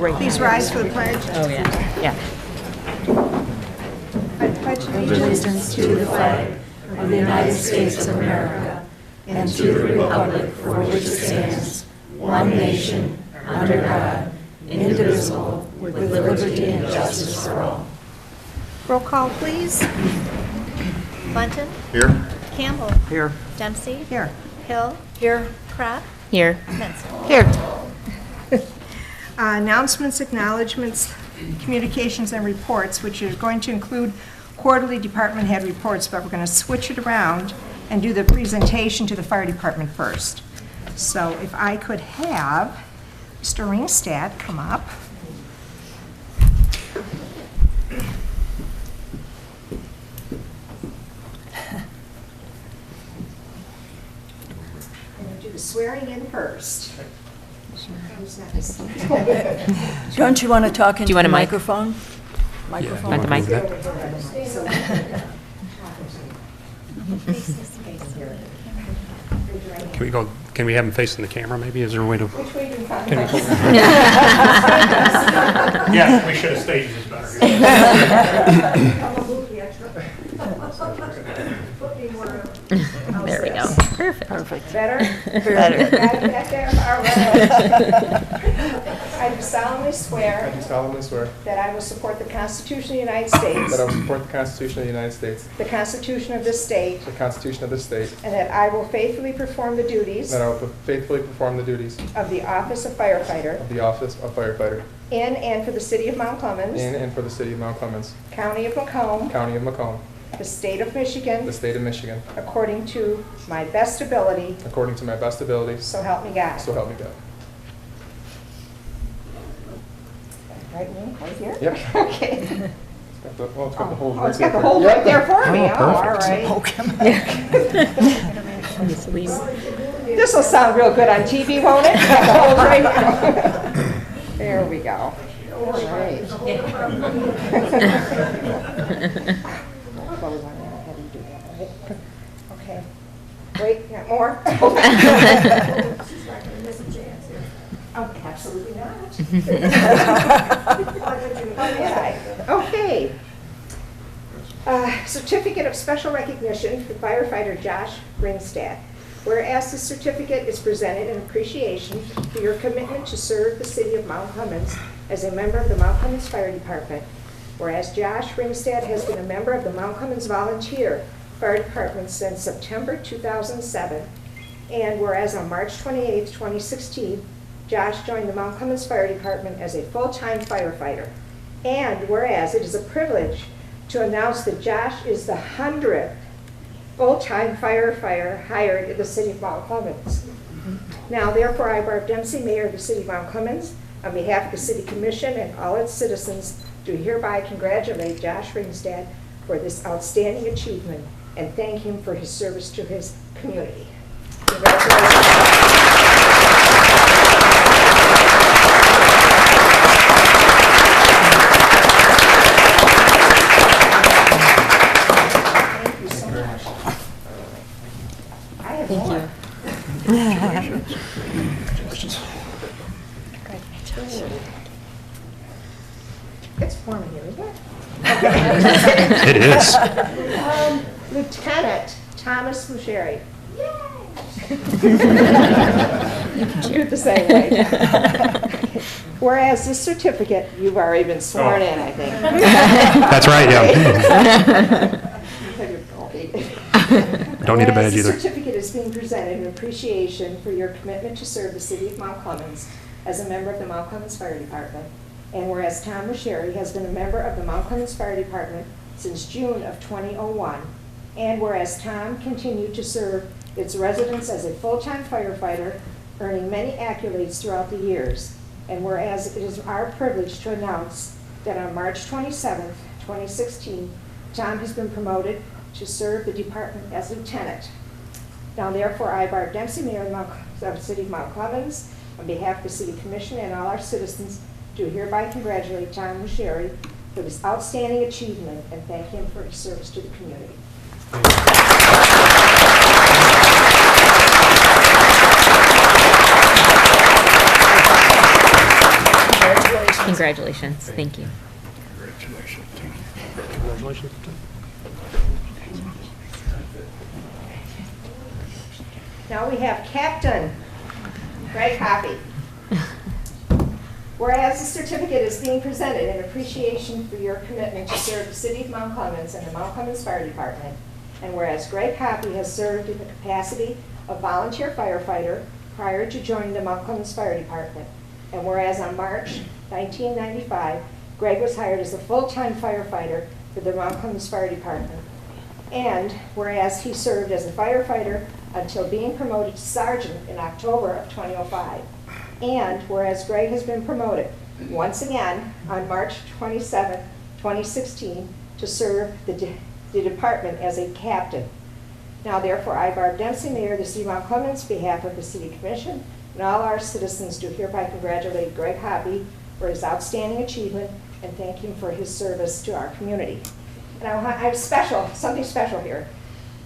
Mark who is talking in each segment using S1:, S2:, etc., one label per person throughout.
S1: great.
S2: Please rise for the pledge.
S1: Oh, yeah. Yeah.
S2: I pledge
S3: Allegiance to the flag of the United States of America and to the republic for which it stands, one nation, under God, indivisible, with liberty and justice for all.
S2: Roll call, please.
S4: Bunton.
S5: Here.
S4: Campbell.
S1: Here.
S4: Dempsey.
S2: Here.
S4: Hill.
S3: Here.
S4: Pratt.
S1: Here.
S4: Menzel.
S1: Here.
S2: Announcements, acknowledgements, communications, and reports, which is going to include quarterly department head reports, but we're going to switch it around and do the presentation to the fire department first. So if I could have Mr. Ringstad come up. And we'll do the swearing in first. Who's next?
S3: Don't you want to talk into
S1: you want
S3: the
S1: a mic?
S3: microphone? Microphone?
S1: Want the mic?
S6: Can we have him facing the camera maybe? Is there a way to?
S2: Which way do you find
S6: Yeah, we should have staged this better.
S1: There we go. Perfect.
S3: Perfect.
S2: Better?
S3: Better.
S2: Back there? All right. I do solemnly swear
S5: I do solemnly swear
S2: that I will support the Constitution of the United States,
S5: that I will support the Constitution of the United States,
S2: the Constitution of this state,
S5: the Constitution of this state,
S2: and that I will faithfully perform the duties
S5: that I will faithfully perform the duties
S2: of the office of firefighter
S5: of the office of firefighter
S2: in and for the city of Mount Clemens,
S5: in and for the city of Mount Clemens,
S2: county of Macomb,
S5: county of Macomb,
S2: the state of
S5: the
S2: Michigan,
S5: state of Michigan,
S2: according to my best ability,
S5: according to my best abilities,
S2: so help me God.
S5: so help me God.
S2: Right, Lynn, right here?
S5: Yeah.
S2: Okay.
S5: It's got the hold
S2: Oh,
S5: right
S2: it's got the
S5: there.
S2: hold
S5: Yeah.
S2: right there for me. Oh, all
S5: perfect.
S2: right. This will sound real good on TV, won't it? Got the hold right here. There we go. All right. Close on that. How do you do that, right? Okay. Wait, got more? Oh, absolutely not. Okay. Certificate of Special Recognition for firefighter Josh Ringstad. Whereas this certificate is presented in appreciation for your commitment to serve the city of Mount Clemens as a member of the Mount Clemens Fire Department. Whereas Josh Ringstad has been a member of the Mount Clemens Volunteer Fire Department since September 2007. And whereas on March 28, 2016, Josh joined the Mount Clemens Fire Department as a full-time firefighter. And whereas it is a privilege to announce that Josh is the 100th full-time firefighter hired in the city of Mount Clemens. Now, therefore, I, Barb Dempsey, Mayor of the city of Mount Clemens, on behalf of the City Commission and all its citizens, do hereby congratulate Josh Ringstad for this outstanding achievement and thank him for his service to his community. Congratulations. It's warm here, isn't it?
S6: It is.
S2: Lieutenant Thomas Musheri. You can do it the same way. Whereas this certificate, you've already been sworn in, I think.
S6: That's right, yeah. Don't need a badge
S2: Whereas
S6: either.
S2: this certificate is being presented in appreciation for your commitment to serve the city of Mount Clemens as a member of the Mount Clemens Fire Department. And whereas Tom Musheri has been a member of the Mount Clemens Fire Department since June of 2001. And whereas Tom continued to serve its residents as a full-time firefighter, earning many accolades throughout the years. And whereas it is our privilege to announce that on March 27th, 2016, Tom has been promoted to serve the department as lieutenant. Now therefore, I, Barb Dempsey, Mayor of the City of Mount Clemens, on behalf of the City Commission and all our citizens, do hereby congratulate Tom Musheri for this outstanding achievement and thank him for his service to the community.
S1: Congratulations. Thank you.
S6: Congratulations.
S2: Now we have Captain Greg Hoppy. Whereas the certificate is being presented in appreciation for your commitment to serve the City of Mount Clemens and the Mount Clemens Fire Department, and whereas Greg Hoppy has served in the capacity of volunteer firefighter prior to joining the Mount Clemens Fire Department, and whereas on March 1995, Greg was hired as a full-time firefighter for the Mount Clemens Fire Department, and whereas he served as a firefighter until being promoted to sergeant in October of 2005, and whereas Greg has been promoted once again on March 27, 2016, to serve the department as a captain. Now therefore, I, Barb Dempsey, Mayor of the City of Mount Clemens, on behalf of the City Commission and all our citizens, do hereby congratulate Greg Hoppy for his outstanding achievement and thank him for his service to our community. And I have something special here.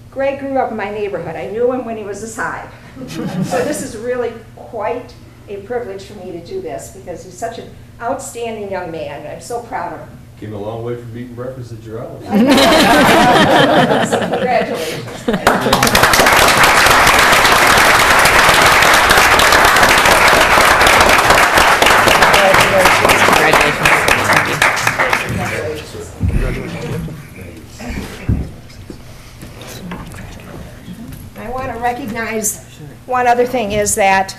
S2: Greg grew up in my neighborhood. I knew him when he was this high. So this is really quite a privilege for me to do this because he's such an outstanding young man. I'm so proud of him.
S7: Came a long way from eating breakfast at your house.
S2: So congratulations. I want to recognize one other thing is that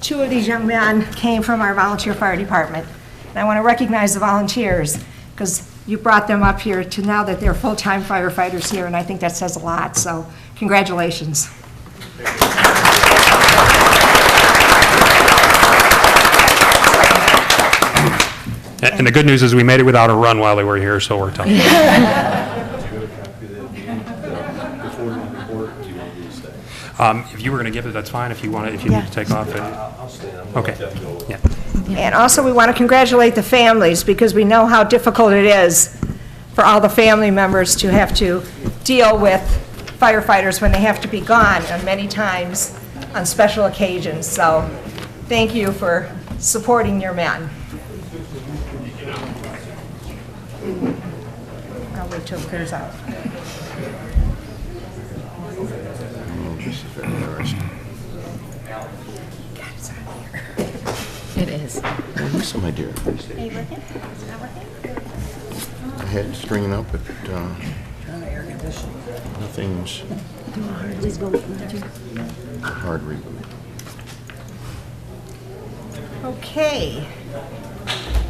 S2: two of these young men came from our volunteer fire department. And I want to recognize the volunteers because you brought them up here to now that they're full-time firefighters here, and I think that says a lot. So congratulations.
S6: And the good news is we made it without a run while they were here, so we're tough. If you were going to give it, that's fine. If you want to, if you need to take off it.
S7: I'll stand.
S6: Okay. Yeah.
S2: And also, we want to congratulate the families because we know how difficult it is for all the family members to have to deal with firefighters when they have to be gone, and many times on special occasions. So thank you for supporting your men. I'll wait till it clears out.
S3: This is very interesting.
S1: It is.
S3: Listen, my dear,
S4: Are you working? Is it not working?
S3: I had it stringing up, but nothing's hard reboot.
S2: Okay.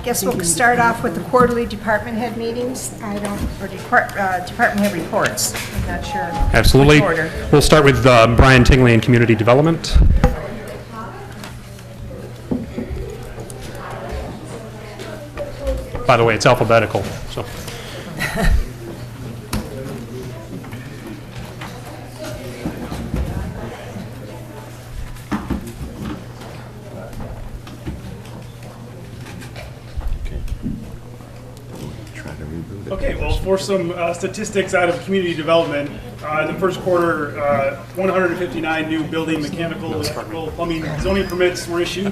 S2: Guess we'll start off with the quarterly department head meetings. Department head reports. I'm not sure.
S6: Absolutely.
S2: which order.
S6: We'll start with Brian Tingley in Community Development. By the way, it's alphabetical, so.
S3: Try to reboot it.
S8: Okay, well, for some statistics out of community development, in the first quarter, 159 new building, mechanical, electrical, plumbing, zoning permits were issued.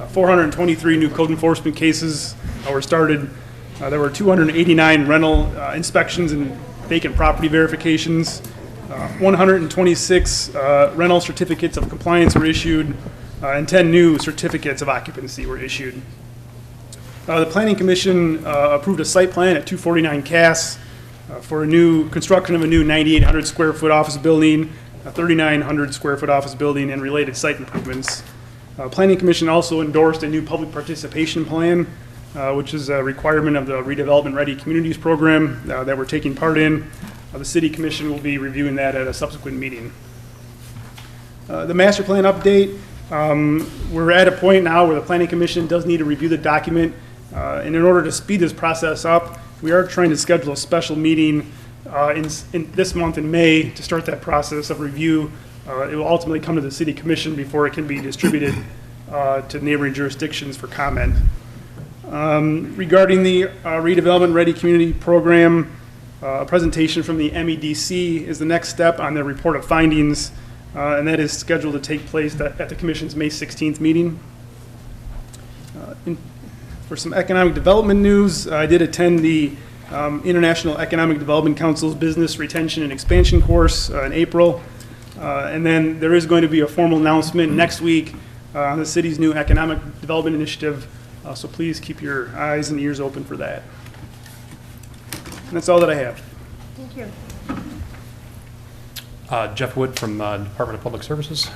S8: 423 new code enforcement cases were started. There were 289 rental inspections and vacant property verifications. 126 rental certificates of compliance were issued, and 10 new certificates of occupancy were issued. The Planning Commission approved a site plan at 249 Cass for a new construction of a new 9,800 square foot office building, a 3,900 square foot office building, and related site improvements. Planning Commission also endorsed a new public participation plan, which is a requirement of the Redevelopment Ready Communities program that we're taking part in. The City Commission will be reviewing that at a subsequent meeting. The master plan update, we're at a point now where the Planning Commission does need to review the document. And in order to speed this process up, we are trying to schedule a special meeting in this month in May to start that process of review. It will ultimately come to the City Commission before it can be distributed to neighboring jurisdictions for comment. Regarding the Redevelopment Ready Community Program, a presentation from the MEDC is the next step on their report of findings, and that is scheduled to take place at the Commission's May 16th meeting. For some economic development news, I did attend the International Economic Development Council's Business Retention and Expansion course in April. And then there is going to be a formal announcement next week on the city's new economic development initiative. So please keep your eyes and ears open for that. And that's all that I have.
S4: Thank you.
S6: Jeff Wood from Department of Public Services.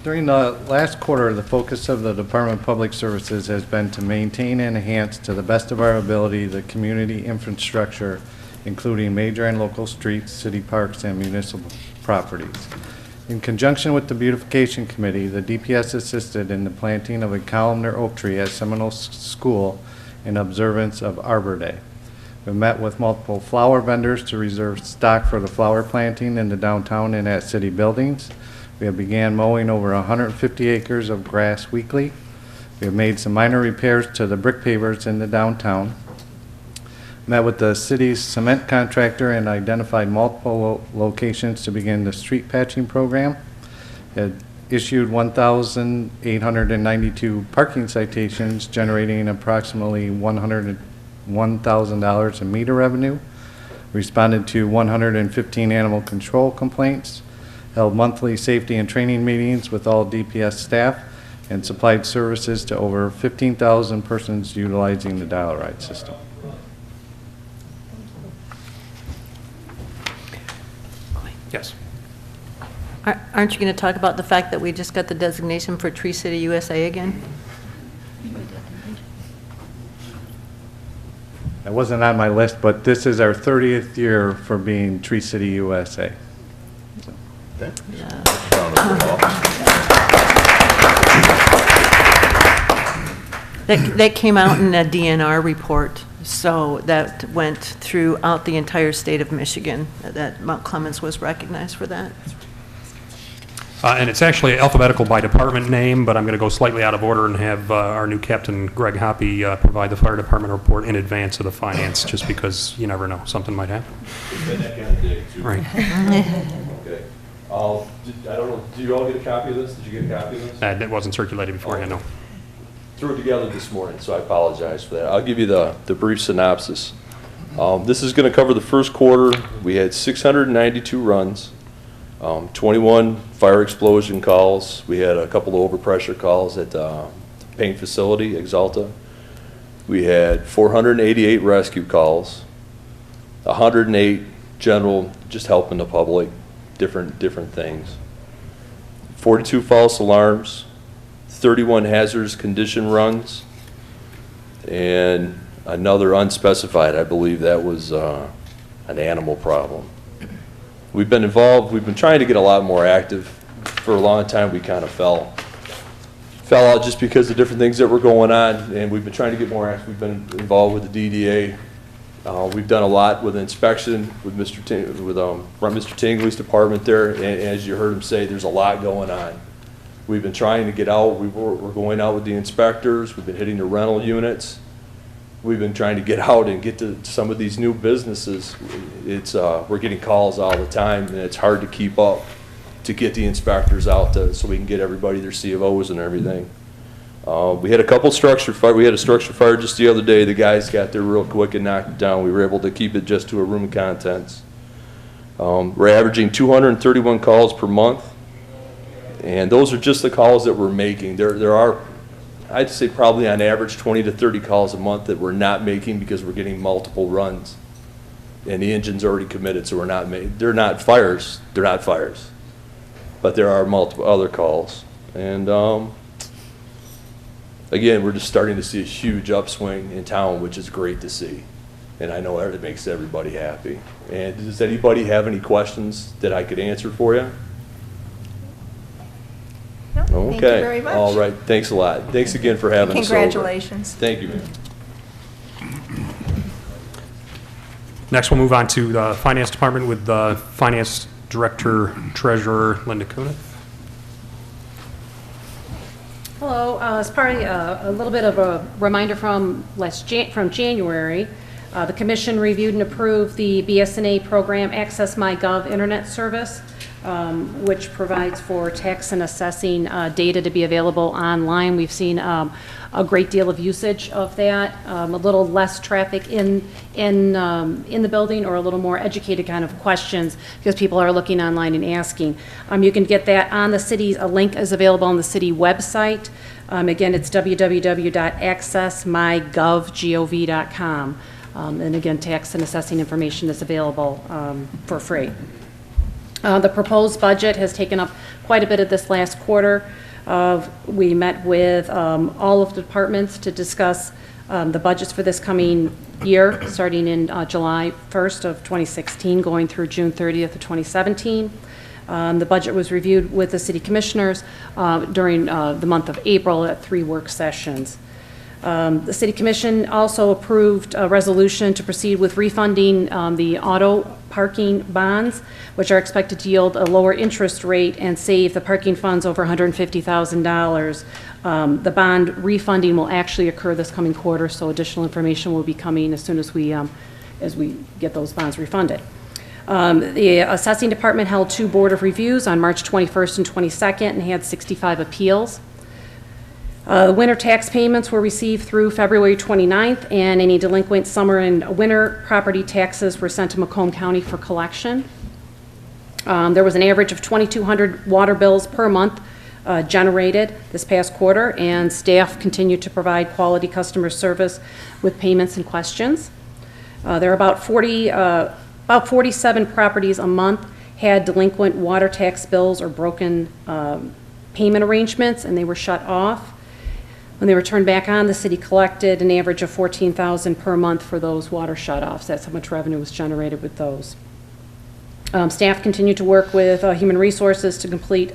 S9: During the last quarter, the focus of the Department of Public Services has been to maintain and enhance to the best of our ability the community infrastructure, including major and local streets, city parks, and municipal properties. In conjunction with the Beautification Committee, the DPS assisted in the planting of a columnar oak tree at Seminole School in observance of Arbor Day. We met with multiple flower vendors to reserve stock for the flower planting in the downtown and at city buildings. We have began mowing over 150 acres of grass weekly. We have made some minor repairs to the brick pavers in the downtown. Met with the city's cement contractor and identified multiple locations to begin the street patching program. Had issued 1,892 parking citations, generating approximately $101,000 in meter revenue. Responded to 115 animal control complaints. Held monthly safety and training meetings with all DPS staff, and supplied services to over 15,000 persons utilizing the dial ride system.
S6: Yes.
S3: Aren't you going to talk about the fact that we just got the designation for Tree City USA again?
S9: That wasn't on my list, but this is our 30th year for being Tree City USA.
S3: That came out in a DNR report, so that went throughout the entire state of Michigan, that Mount Clemens was recognized for that.
S6: And it's actually alphabetical by department name, but I'm going to go slightly out of order and have our new captain, Greg Hoppy, provide the fire department report in advance of the finance, just because you never know, something might happen.
S7: It's been that kind of day, too.
S6: Right.
S7: Okay. I don't know, did you all get a copy of this? Did you get a copy of this?
S6: That wasn't circulated beforehand, no.
S7: Threw it together this morning, so I apologize for that. I'll give you the brief synopsis. This is going to cover the first quarter. We had 692 runs, 21 fire explosion calls. We had a couple of overpressure calls at the paint facility, Exalta. We had 488 rescue calls, 108 general, just helping the public, different things. 42 false alarms, 31 hazardous condition runs, and another unspecified. I believe that was an animal problem. We've been involved. We've been trying to get a lot more active. For a long time, we kind of fell out just because of different things that were going on, and we've been trying to get more active. We've been involved with the DDA. We've done a lot with inspection with Mr. Tingley's department there, and as you heard him say, there's a lot going on. We've been trying to get out. We're going out with the inspectors. We've been hitting the rental units. We've been trying to get out and get to some of these new businesses. We're getting calls all the time, and it's hard to keep up to get the inspectors out so we can get everybody their C of O's and everything. We had a couple structure fire. We had a structure fire just the other day. The guys got there real quick and knocked it down. We were able to keep it just to a room of contents. We're averaging 231 calls per month, and those are just the calls that we're making. There are, I'd say, probably on average 20 to 30 calls a month that we're not making because we're getting multiple runs, and the engine's already committed, so we're not making. They're not fires. They're not fires, but there are multiple other calls, and again, we're just starting to see a huge upswing in town, which is great to see. And I know it makes everybody happy. And does anybody have any questions that I could answer for you?
S4: No,
S7: Okay.
S4: Thank you very much.
S7: All right. Thanks a lot. Thanks again for having us over.
S4: Congratulations.
S7: Thank you, ma'am.
S6: Next, we'll move on to the Finance Department with the Finance Director Treasurer Linda Kunith.
S10: Hello, as part of a little bit of a reminder from January, the Commission reviewed and approved the BSNA program Access My Gov Internet Service. which provides for tax and assessing data to be available online. We've seen a great deal of usage of that, a little less traffic in the building, or a little more educated kind of questions because people are looking online and asking. You can get that on the city's, a link is available on the city website. Again, it's www.accessmygov.gov.com. And again, tax and assessing information is available for free. The proposed budget has taken up quite a bit of this last quarter. We met with all of the departments to discuss the budgets for this coming year, starting in July 1st of 2016, going through June 30th of 2017. The budget was reviewed with the city commissioners during the month of April at 3 work sessions. The City Commission also approved a resolution to proceed with refunding the auto parking bonds, which are expected to yield a lower interest rate and save the parking funds over $150,000. The bond refunding will actually occur this coming quarter, so additional information will be coming as soon as we get those bonds refunded. The assessing department held 2 board of reviews on March 21st and 22nd and had 65 appeals. The winter tax payments were received through February 29th, and any delinquent summer and winter property taxes were sent to Macomb County for collection. There was an average of 2,200 water bills per month generated this past quarter, and staff continued to provide quality customer service with payments and questions. There are about 47 properties a month had delinquent water tax bills or broken payment arrangements, and they were shut off. When they were turned back on, the city collected an average of $14,000 per month for those water shutoffs. That's how much revenue was generated with those. Staff continued to work with Human Resources to complete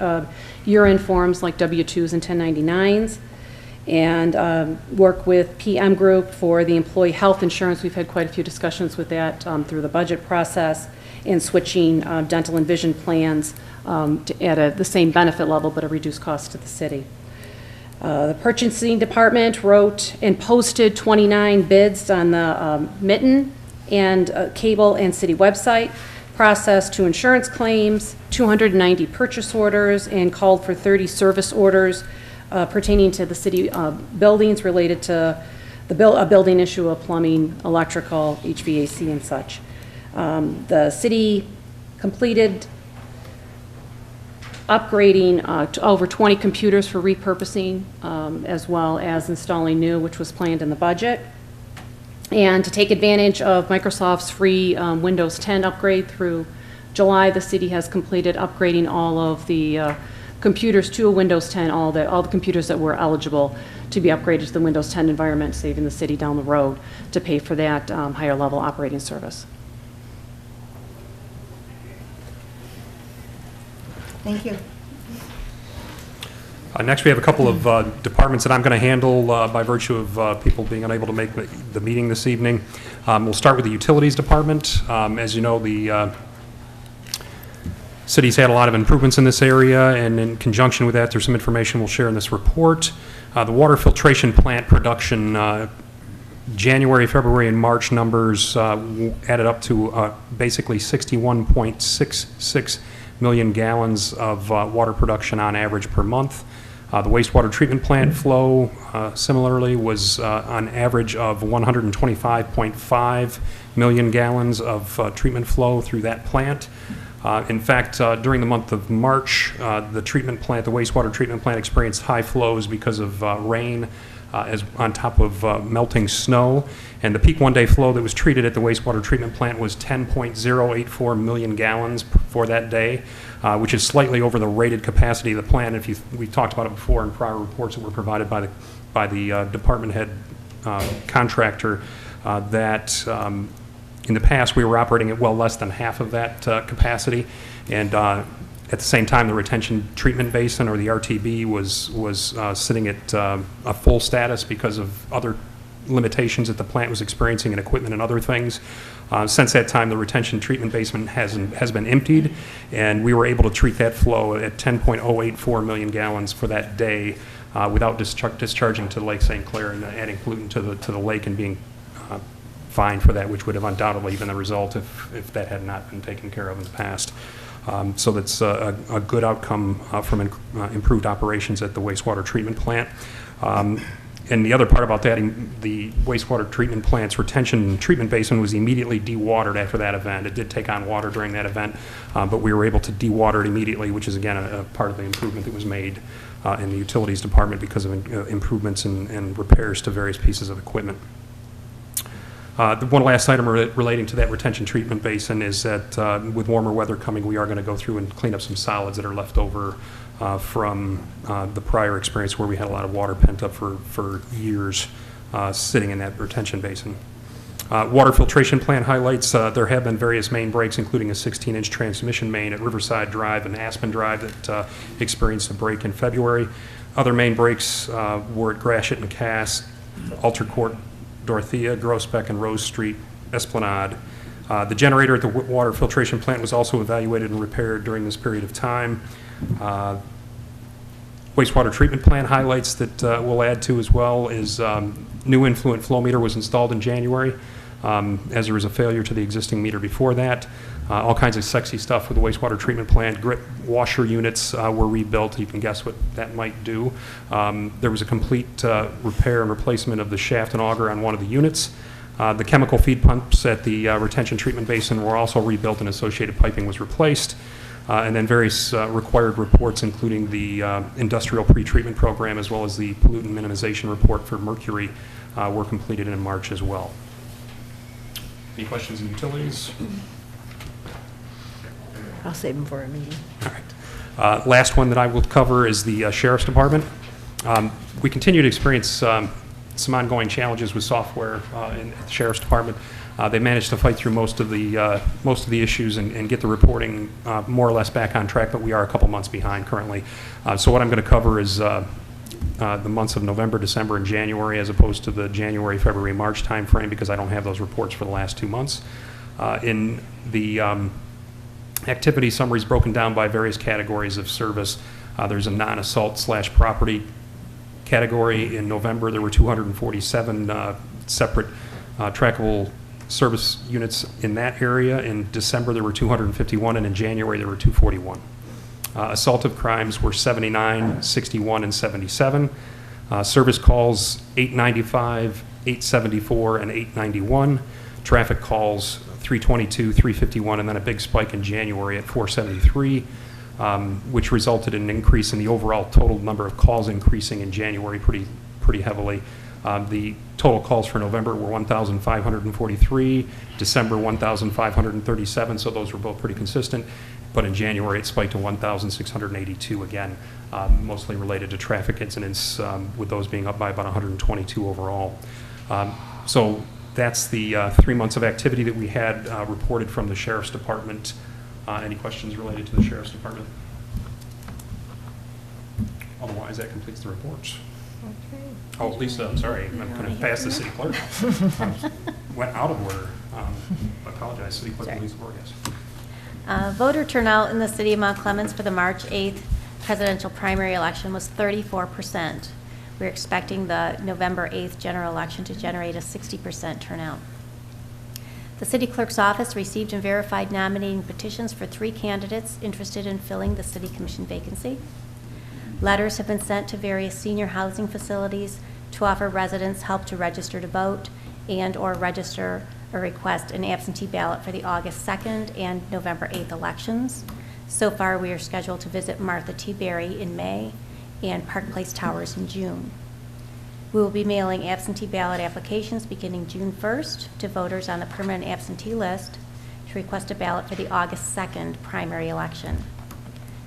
S10: year-end forms like W-2s and 1099s, and work with PM Group for the employee health insurance. We've had quite a few discussions with that through the budget process, and switching dental and vision plans at the same benefit level but a reduced cost to the city. The purchasing department wrote and posted 29 bids on the Mitten and cable and city website, processed 2 insurance claims, 290 purchase orders, and called for 30 service orders pertaining to the city buildings related to a building issue of plumbing, electrical, HVAC, and such. The city completed upgrading to over 20 computers for repurposing, as well as installing new, which was planned in the budget. And to take advantage of Microsoft's free Windows 10 upgrade through July, the city has completed upgrading all of the computers to a Windows 10, all the computers that were eligible to be upgraded to the Windows 10 environment, saving the city down the road to pay for that higher level operating service.
S4: Thank you.
S6: Next, we have a couple of departments that I'm going to handle by virtue of people being unable to make the meeting this evening. We'll start with the Utilities Department. As you know, the city's had a lot of improvements in this area, and in conjunction with that, there's some information we'll share in this report. The water filtration plant production, January, February, and March numbers added up to basically 61.66 million gallons of water production on average per month. The wastewater treatment plant flow similarly was on average of 125.5 million gallons of treatment flow through that plant. In fact, during the month of March, the wastewater treatment plant experienced high flows because of rain as on top of melting snow. And the peak one-day flow that was treated at the wastewater treatment plant was 10.084 million gallons for that day, which is slightly over the rated capacity of the plant. We talked about it before in prior reports that were provided by the department head contractor, that in the past we were operating at well less than half of that capacity, and at the same time the retention treatment basin, or the RTB, was sitting at a full status because of other limitations that the plant was experiencing in equipment and other things. Since that time, the retention treatment basin has been emptied, and we were able to treat that flow at 10.084 million gallons for that day without discharging to Lake St. Clair and adding pollutant to the lake and being fined for that, which would have undoubtedly been the result if that had not been taken care of in the past. So that's a good outcome from improved operations at the wastewater treatment plant. And the other part about that, the wastewater treatment plant's retention treatment basin was immediately dewatered after that event. It did take on water during that event, but we were able to dewater it immediately, which is, again, a part of the improvement that was made in the utilities department because of improvements and repairs to various pieces of equipment. The one last item relating to that retention treatment basin is that with warmer weather coming, we are going to go through and clean up some solids that are left over from the prior experience where we had a lot of water pent up for years sitting in that retention basin. Water filtration plant highlights, there have been various main breaks, including a 16-inch transmission main at Riverside Drive and Aspen Drive that experienced a break in February. Other main breaks were at Gratiot and Cass, Alter Court, Dorothea, Groesbeck, and Rose Street, Esplanade. The generator at the water filtration plant was also evaluated and repaired during this period of time. Wastewater treatment plant highlights that we'll add to as well is new influent flow meter was installed in January as there was a failure to the existing meter before that. All kinds of sexy stuff with the wastewater treatment plant. Grit washer units were rebuilt. You can guess what that might do. There was a complete repair and replacement of the shaft and auger on one of the units. The chemical feed pumps at the retention treatment basin were also rebuilt and associated piping was replaced. And then various required reports, including the industrial pretreatment program as well as the pollutant minimization report for mercury, were completed in March as well. Any questions on utilities?
S3: I'll save them for a meeting.
S6: All right. Last one that I will cover is the Sheriff's Department. We continue to experience some ongoing challenges with software in the Sheriff's Department. They managed to fight through most of the issues and get the reporting more or less back on track, but we are a couple months behind currently. So what I'm going to cover is the months of November, December, and January, as opposed to the January, February, March timeframe, because I don't have those reports for the last 2 months. In the activity summaries broken down by various categories of service. There's a non-assault/property category. In November, there were 247 separate trackable service units in that area. In December, there were 251, and in January, there were 241. Assaultive crimes were 79, 61, and 77. Service calls, 895, 874, and 891. Traffic calls, 322, 351, and then a big spike in January at 473, which resulted in an increase in the overall total number of calls increasing in January pretty heavily. The total calls for November were 1,543, December 1,537, so those were both pretty consistent. But in January, it spiked to 1,682 again, mostly related to traffic incidents, with those being up by about 122 overall. So that's the 3 months of activity that we had reported from the Sheriff's Department. Any questions related to the Sheriff's Department? Otherwise, that completes the reports.
S2: Okay.
S6: Oh, Lisa, I'm sorry, I'm going to pass the city clerk. Went out of order. I apologize, City Clerk
S4: Sorry.
S6: Lisa Borges.
S4: Voter turnout in the city of Mount Clemens for the March 8th presidential primary election was 34%. We're expecting the November 8th general election to generate a 60% turnout. The city clerk's office received and verified nominating petitions for 3 candidates interested in filling the city commission vacancy. Letters have been sent to various senior housing facilities to offer residents help to register to vote and/or register or request an absentee ballot for the August 2nd and November 8th elections. So far, we are scheduled to visit Martha T. Berry in May and Park Place Towers in June. We will be mailing absentee ballot applications beginning June 1st to voters on the permanent absentee list to request a ballot for the August 2nd primary election.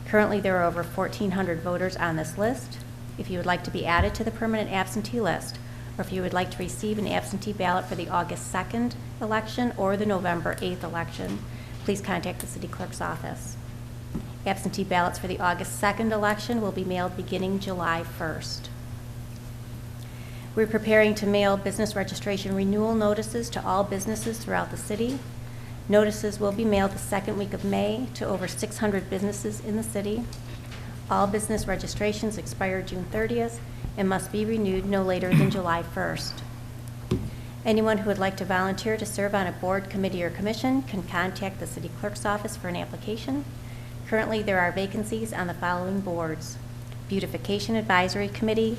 S4: Currently, there are over 1,400 voters on this list. If you would like to be added to the permanent absentee list, or if you would like to receive an absentee ballot for the August 2nd election or the November 8th election, please contact the city clerk's office. Absentee ballots for the August 2nd election will be mailed beginning July 1st. We're preparing to mail business registration renewal notices to all businesses throughout the city. Notices will be mailed the second week of May to over 600 businesses in the city. All business registrations expire June 30th and must be renewed no later than July 1st. Anyone who would like to volunteer to serve on a board, committee, or commission can contact the city clerk's office for an application. Currently, there are vacancies on the following boards: Beautification Advisory Committee,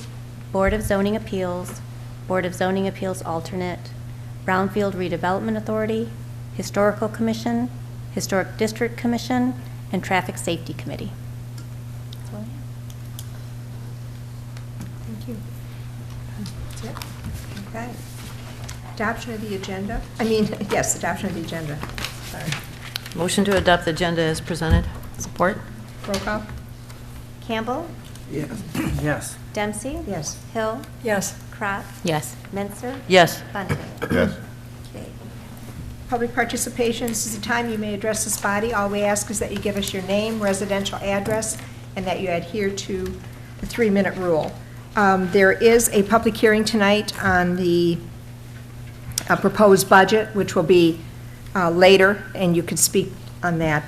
S4: Board of Zoning Appeals, Board of Zoning Appeals Alternate, Brownfield Redevelopment Authority, Historical Commission, Historic District Commission, and Traffic Safety Committee. That's all I have.
S2: Thank you. That's it? Okay. Adoption of the agenda? Yes, adoption of the agenda. Sorry.
S3: Motion to adopt the agenda as presented. Support?
S2: Roll call?
S4: Campbell,
S11: Yes.
S4: Dempsey,
S2: Yes.
S4: Hill,
S3: Yes.
S4: Crotts,
S1: Yes.
S4: Menzer,
S3: Yes.
S4: Bunting.
S5: Yes.
S2: Okay. Public participation, this is the time you may address this body. All we ask is that you give us your name, residential address, and that you adhere to the 3-minute rule. There is a public hearing tonight on the proposed budget, which will be later, and you can speak on that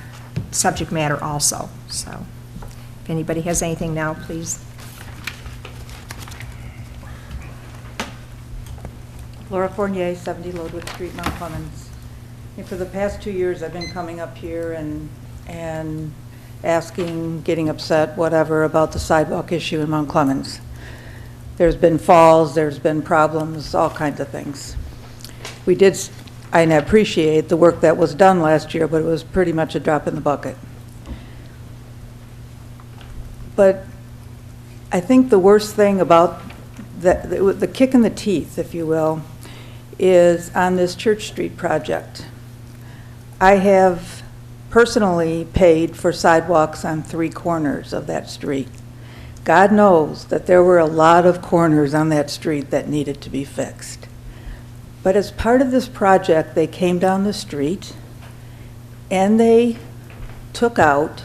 S2: subject matter also. So if anybody has anything now, please.
S12: Laura Fournier, 70 Lodwood Street, Mount Clemens. And for the past 2 years, I've been coming up here and asking, getting upset, whatever, about the sidewalk issue in Mount Clemens. There's been falls, there's been problems, all kinds of things. We did, I appreciate the work that was done last year, but it was pretty much a drop in the bucket. But I think the worst thing about the kick in the teeth, if you will, is on this Church Street project. I have personally paid for sidewalks on 3 corners of that street. God knows that there were a lot of corners on that street that needed to be fixed. But as part of this project, they came down the street and they took out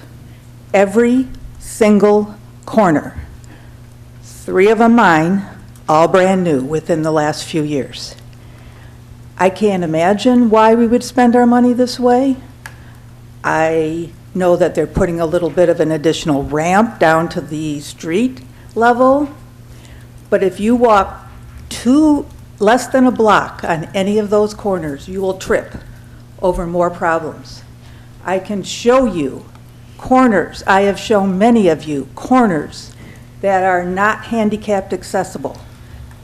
S12: every single corner. 3 of them mine, all brand new within the last few years. I can't imagine why we would spend our money this way. I know that they're putting a little bit of an additional ramp down to the street level, but if you walk less than a block on any of those corners, you will trip over more problems. I can show you corners, I have shown many of you corners that are not handicapped accessible.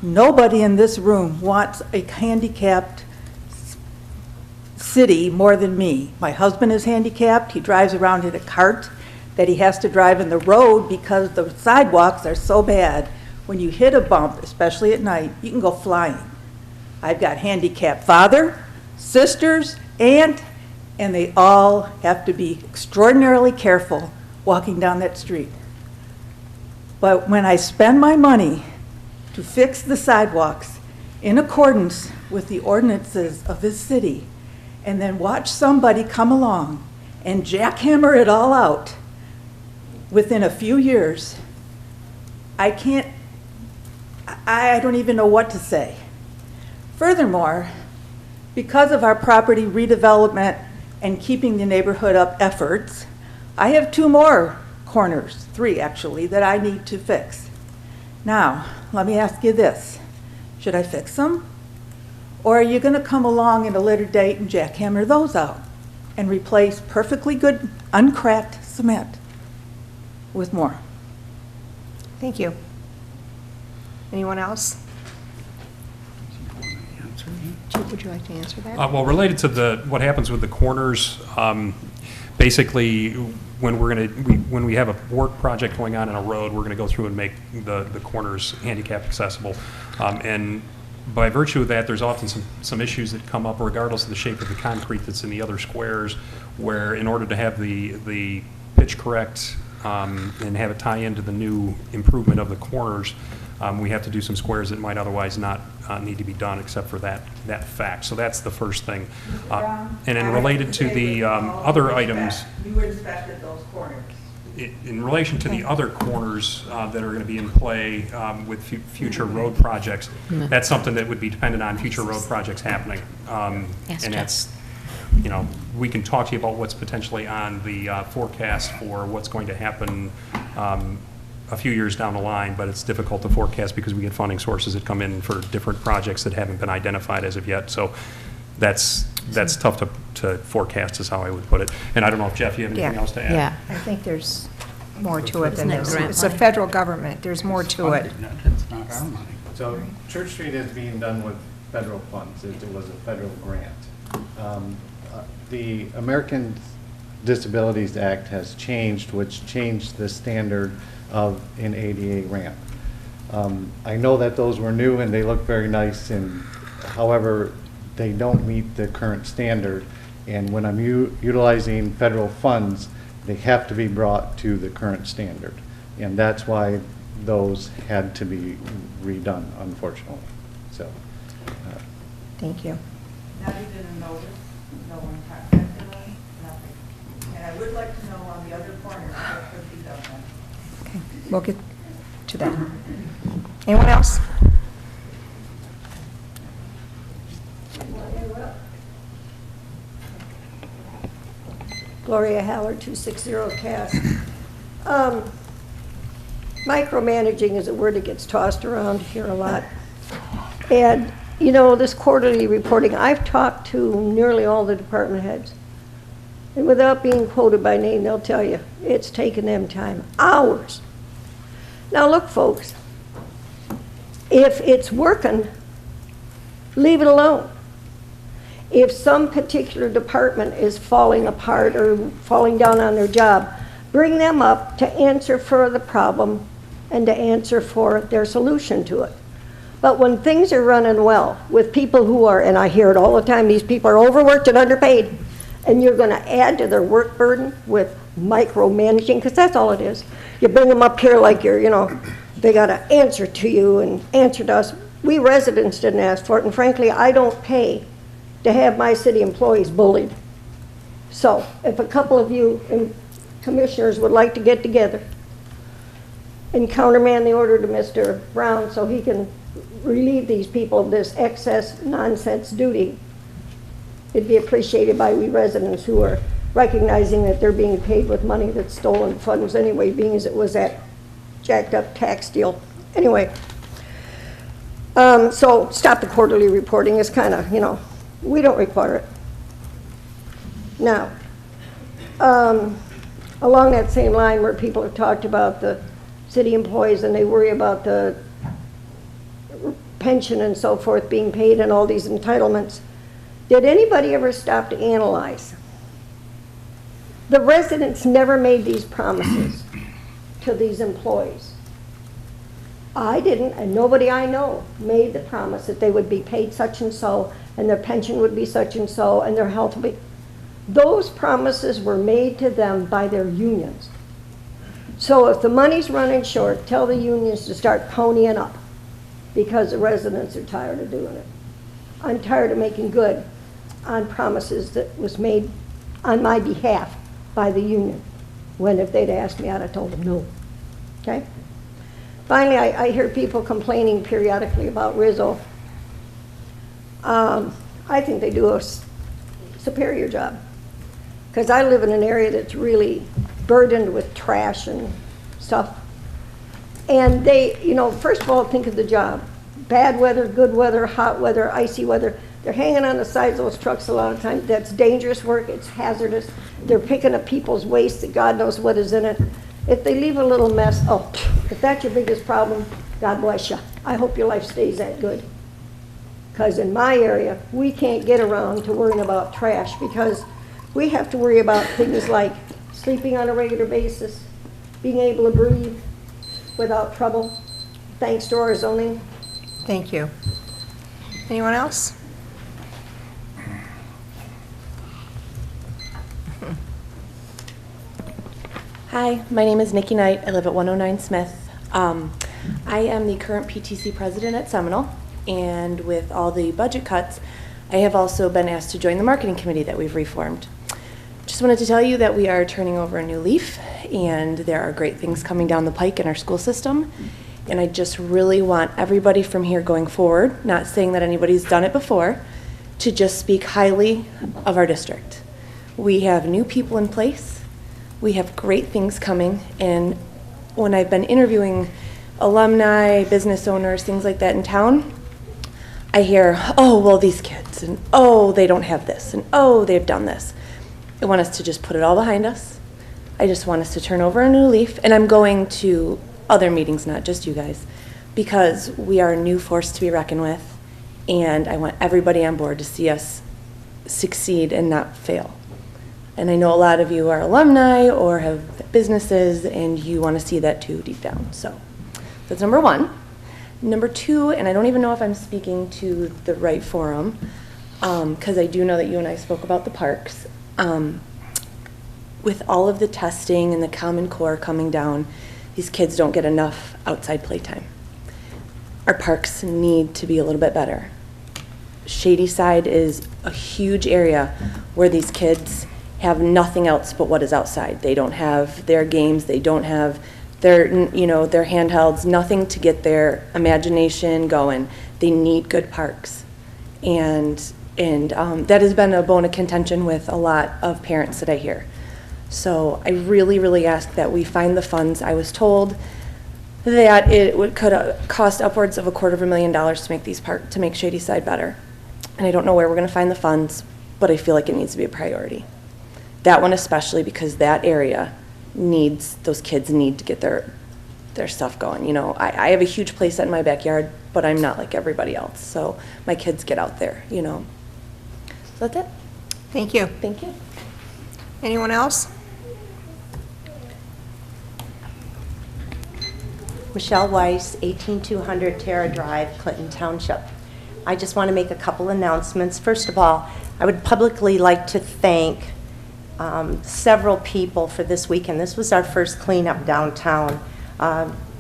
S12: Nobody in this room wants a handicapped city more than me. My husband is handicapped. He drives around in a cart that he has to drive in the road because the sidewalks are so bad. When you hit a bump, especially at night, you can go flying. I've got handicapped father, sisters, aunt, and they all have to be extraordinarily careful walking down that street. But when I spend my money to fix the sidewalks in accordance with the ordinances of this city, and then watch somebody come along and jackhammer it all out within a few years, I don't even know what to say. Furthermore, because of our property redevelopment and keeping the neighborhood up efforts, I have 2 more corners, 3 actually, that I need to fix. Now, let me ask you this. Should I fix them? Or are you going to come along at a later date and jackhammer those out and replace perfectly good, uncracked cement with more?
S2: Thank you. Anyone else? Would you like to answer that?
S6: Well, related to what happens with the corners, basically, when we have a work project going on in a road, we're going to go through and make the corners handicap accessible. And by virtue of that, there's often some issues that come up regardless of the shape of the concrete that's in the other squares, where in order to have the pitch correct and have it tie into the new improvement of the corners, we have to do some squares that might otherwise not need to be done except for that fact. So that's the first thing. And then related to the other items,
S12: You inspected those corners.
S6: in relation to the other corners that are going to be in play with future road projects, that's something that would be dependent on future road projects happening.
S1: Yes,
S6: And
S1: Jeff.
S6: that's, we can talk to you about what's potentially on the forecast for what's going to happen a few years down the line, but it's difficult to forecast because we get funding sources that come in for different projects that haven't been identified as of yet. So that's that's tough to forecast is how I would put it. And I don't know if, Jeff, you have anything else to add?
S1: Yeah.
S2: I think there's more to it than
S1: Isn't it
S2: this.
S1: grant
S2: It's the
S1: money?
S2: federal government, there's more to it.
S11: It's not our money.
S9: So Church Street is being done with federal funds. It was a federal grant. The American Disabilities Act has changed, which changed the standard of an ADA ramp. I know that those were new and they look very nice, and however, they don't meet the current standard. And when I'm utilizing federal funds, they have to be brought to the current standard. And that's why those had to be redone, unfortunately. So,
S2: Thank you.
S12: Now you didn't notice, no one contacted us, nothing. And I would like to know on the other corner, what could be done.
S2: Okay, we'll get to that. Anyone else?
S3: Gloria Howard, 260 Cass. Micromanaging is a word that gets tossed around here a lot. And, you know, this quarterly reporting, I've talked to nearly all the department heads. And without being quoted by name, they'll tell you, it's taken them time, hours. Now look, folks, if it's working, leave it alone. If some particular department is falling apart or falling down on their job, bring them up to answer for the problem and to answer for their solution to it. But when things are running well with people who are, and I hear it all the time, these people are overworked and underpaid, and you're going to add to their work burden with micromanaging, because that's all it is. You bring them up here like you're, you know, they got to answer to you and answer to us. We residents didn't ask for it, and frankly, I don't pay to have my city employees bullied. So if a couple of you commissioners would like to get together and countermand the order to Mr. Brown so he can relieve these people of this excess nonsense duty, it'd be appreciated by we residents who are recognizing that they're being paid with money that's stolen funds anyway, being as it was that jacked up tax deal. Anyway, so stop the quarterly reporting. It's kind of, you know, we don't require it. Now, along that same line where people have talked about the city employees and they worry about the pension and so forth being paid and all these entitlements, did anybody ever stop to analyze? The residents never made these promises to these employees. I didn't, and nobody I know made the promise that they would be paid such and so, and their pension would be such and so, and their health would be. Those promises were made to them by their unions. So if the money's running short, tell the unions to start ponying up, because the residents are tired of doing it. I'm tired of making good on promises that was made on my behalf by the union, when if they'd asked me, I'd have told them no. Okay? Finally, I hear people complaining periodically about Rizzo. I think they do a superior job, because I live in an area that's really burdened with trash and stuff. And they, you know, first of all, think of the job. Bad weather, good weather, hot weather, icy weather. They're hanging on the sides of those trucks a lot of times. That's dangerous work. It's hazardous. They're picking up people's waste that God knows what is in it. If they leave a little mess, oh, if that's your biggest problem, God bless you. I hope your life stays that good. Because in my area, we can't get around to worrying about trash, because we have to worry about things like sleeping on a regular basis, being able to breathe without trouble, thanks to our zoning.
S2: Thank you. Anyone else?
S13: Hi, my name is Nikki Knight. I live at 109 Smith. I am the current PTC president at Seminole, and with all the budget cuts, I have also been asked to join the marketing committee that we've reformed. Just wanted to tell you that we are turning over a new leaf, and there are great things coming down the pike in our school system, and I just really want everybody from here going forward, not saying that anybody's done it before, to just speak highly of our district. We have new people in place. We have great things coming, and when I've been interviewing alumni, business owners, things like that in town, I hear, oh, well, these kids, and oh, they don't have this, and oh, they've done this. I want us to just put it all behind us. I just want us to turn over a new leaf, and I'm going to other meetings, not just you guys, because we are a new force to be reckoned with, and I want everybody on board to see us succeed and not fail. And I know a lot of you are alumni or have businesses, and you want to see that too deep down. So that's number one. Number two, and I don't even know if I'm speaking to the right forum, because I do know that you and I spoke about the parks. With all of the testing and the Common Core coming down, these kids don't get enough outside playtime. Our parks need to be a little bit better. Shady Side is a huge area where these kids have nothing else but what is outside. They don't have their games, they don't have their, their handhelds, nothing to get their imagination going. They need good parks. And that has been a bone of contention with a lot of parents that I hear. So I really, really ask that we find the funds. I was told that could cost upwards of $250,000 to make Shady Side better. And I don't know where we're going to find the funds, but I feel like it needs to be a priority. That one especially, because that area those kids need to get their stuff going. I have a huge play set in my backyard, but I'm not like everybody else. So my kids get out there, So that's it.
S2: Thank you.
S13: Thank you.
S2: Anyone else?
S14: Michelle Weiss, 18200 Terra Drive, Clinton Township. I just want to make a couple announcements. First of all, I would publicly like to thank several people for this weekend. This was our first cleanup downtown.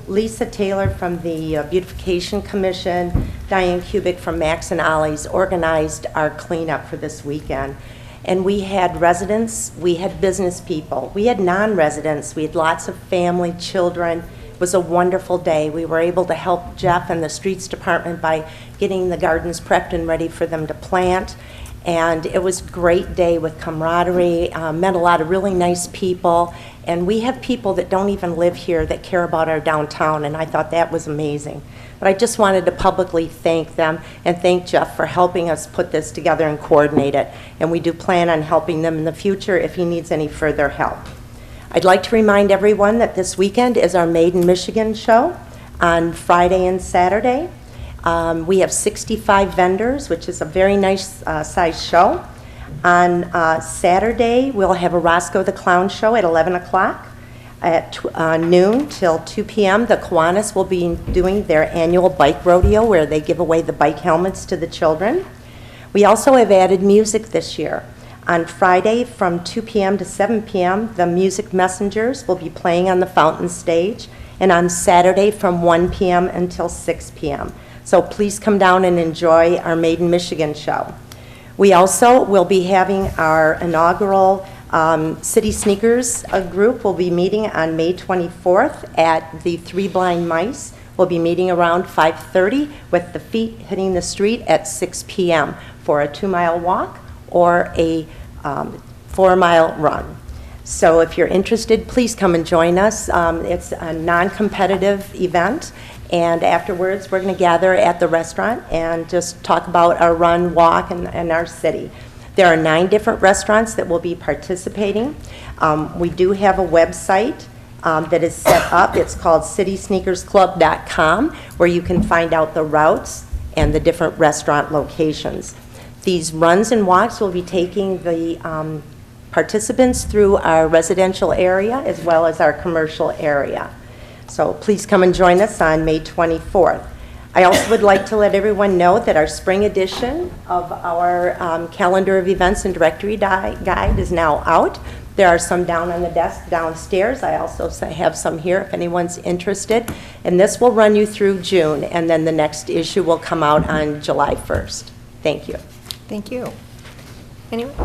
S14: Lisa Taylor from the Beautification Commission, Diane Kubik from Max and Ollie's organized our cleanup for this weekend. And we had residents, we had business people, we had non-residents, we had lots of family, children. It was a wonderful day. We were able to help Jeff and the streets department by getting the gardens prepped and ready for them to plant. And it was a great day with camaraderie, met a lot of really nice people. And we have people that don't even live here that care about our downtown, and I thought that was amazing. But I just wanted to publicly thank them and thank Jeff for helping us put this together and coordinate it. And we do plan on helping them in the future if he needs any further help. I'd like to remind everyone that this weekend is our Made in Michigan show on Friday and Saturday. We have 65 vendors, which is a very nice size show. On Saturday, we'll have a Roscoe the Clown show at 11 o'clock. At noon till 2 p.m., the Kiwanis will be doing their annual bike rodeo where they give away the bike helmets to the children. We also have added music this year. On Friday from 2 p.m. to 7 p.m., the Music Messengers will be playing on the fountain stage, and on Saturday from 1 p.m. until 6 p.m. So please come down and enjoy our Made in Michigan show. We also will be having our inaugural City Sneakers group will be meeting on May 24th at the Three Blind Mice. We'll be meeting around 5:30 with the feet hitting the street at 6 p.m. for a 2-mile walk or a 4-mile run. So if you're interested, please come and join us. It's a non-competitive event, and afterwards we're going to gather at the restaurant and just talk about our run, walk, and our city. There are 9 different restaurants that will be participating. We do have a website that is set up. It's called citysneakersclub.com, where you can find out the routes and the different restaurant locations. These runs and walks will be taking the participants through our residential area as well as our commercial area. So please come and join us on May 24th. I also would like to let everyone know that our spring edition of our calendar of events and directory guide is now out. There are some down on the desk downstairs. I also have some here if anyone's interested. And this will run you through June, and then the next issue will come out on July 1st. Thank you.
S2: Thank you. Anyone?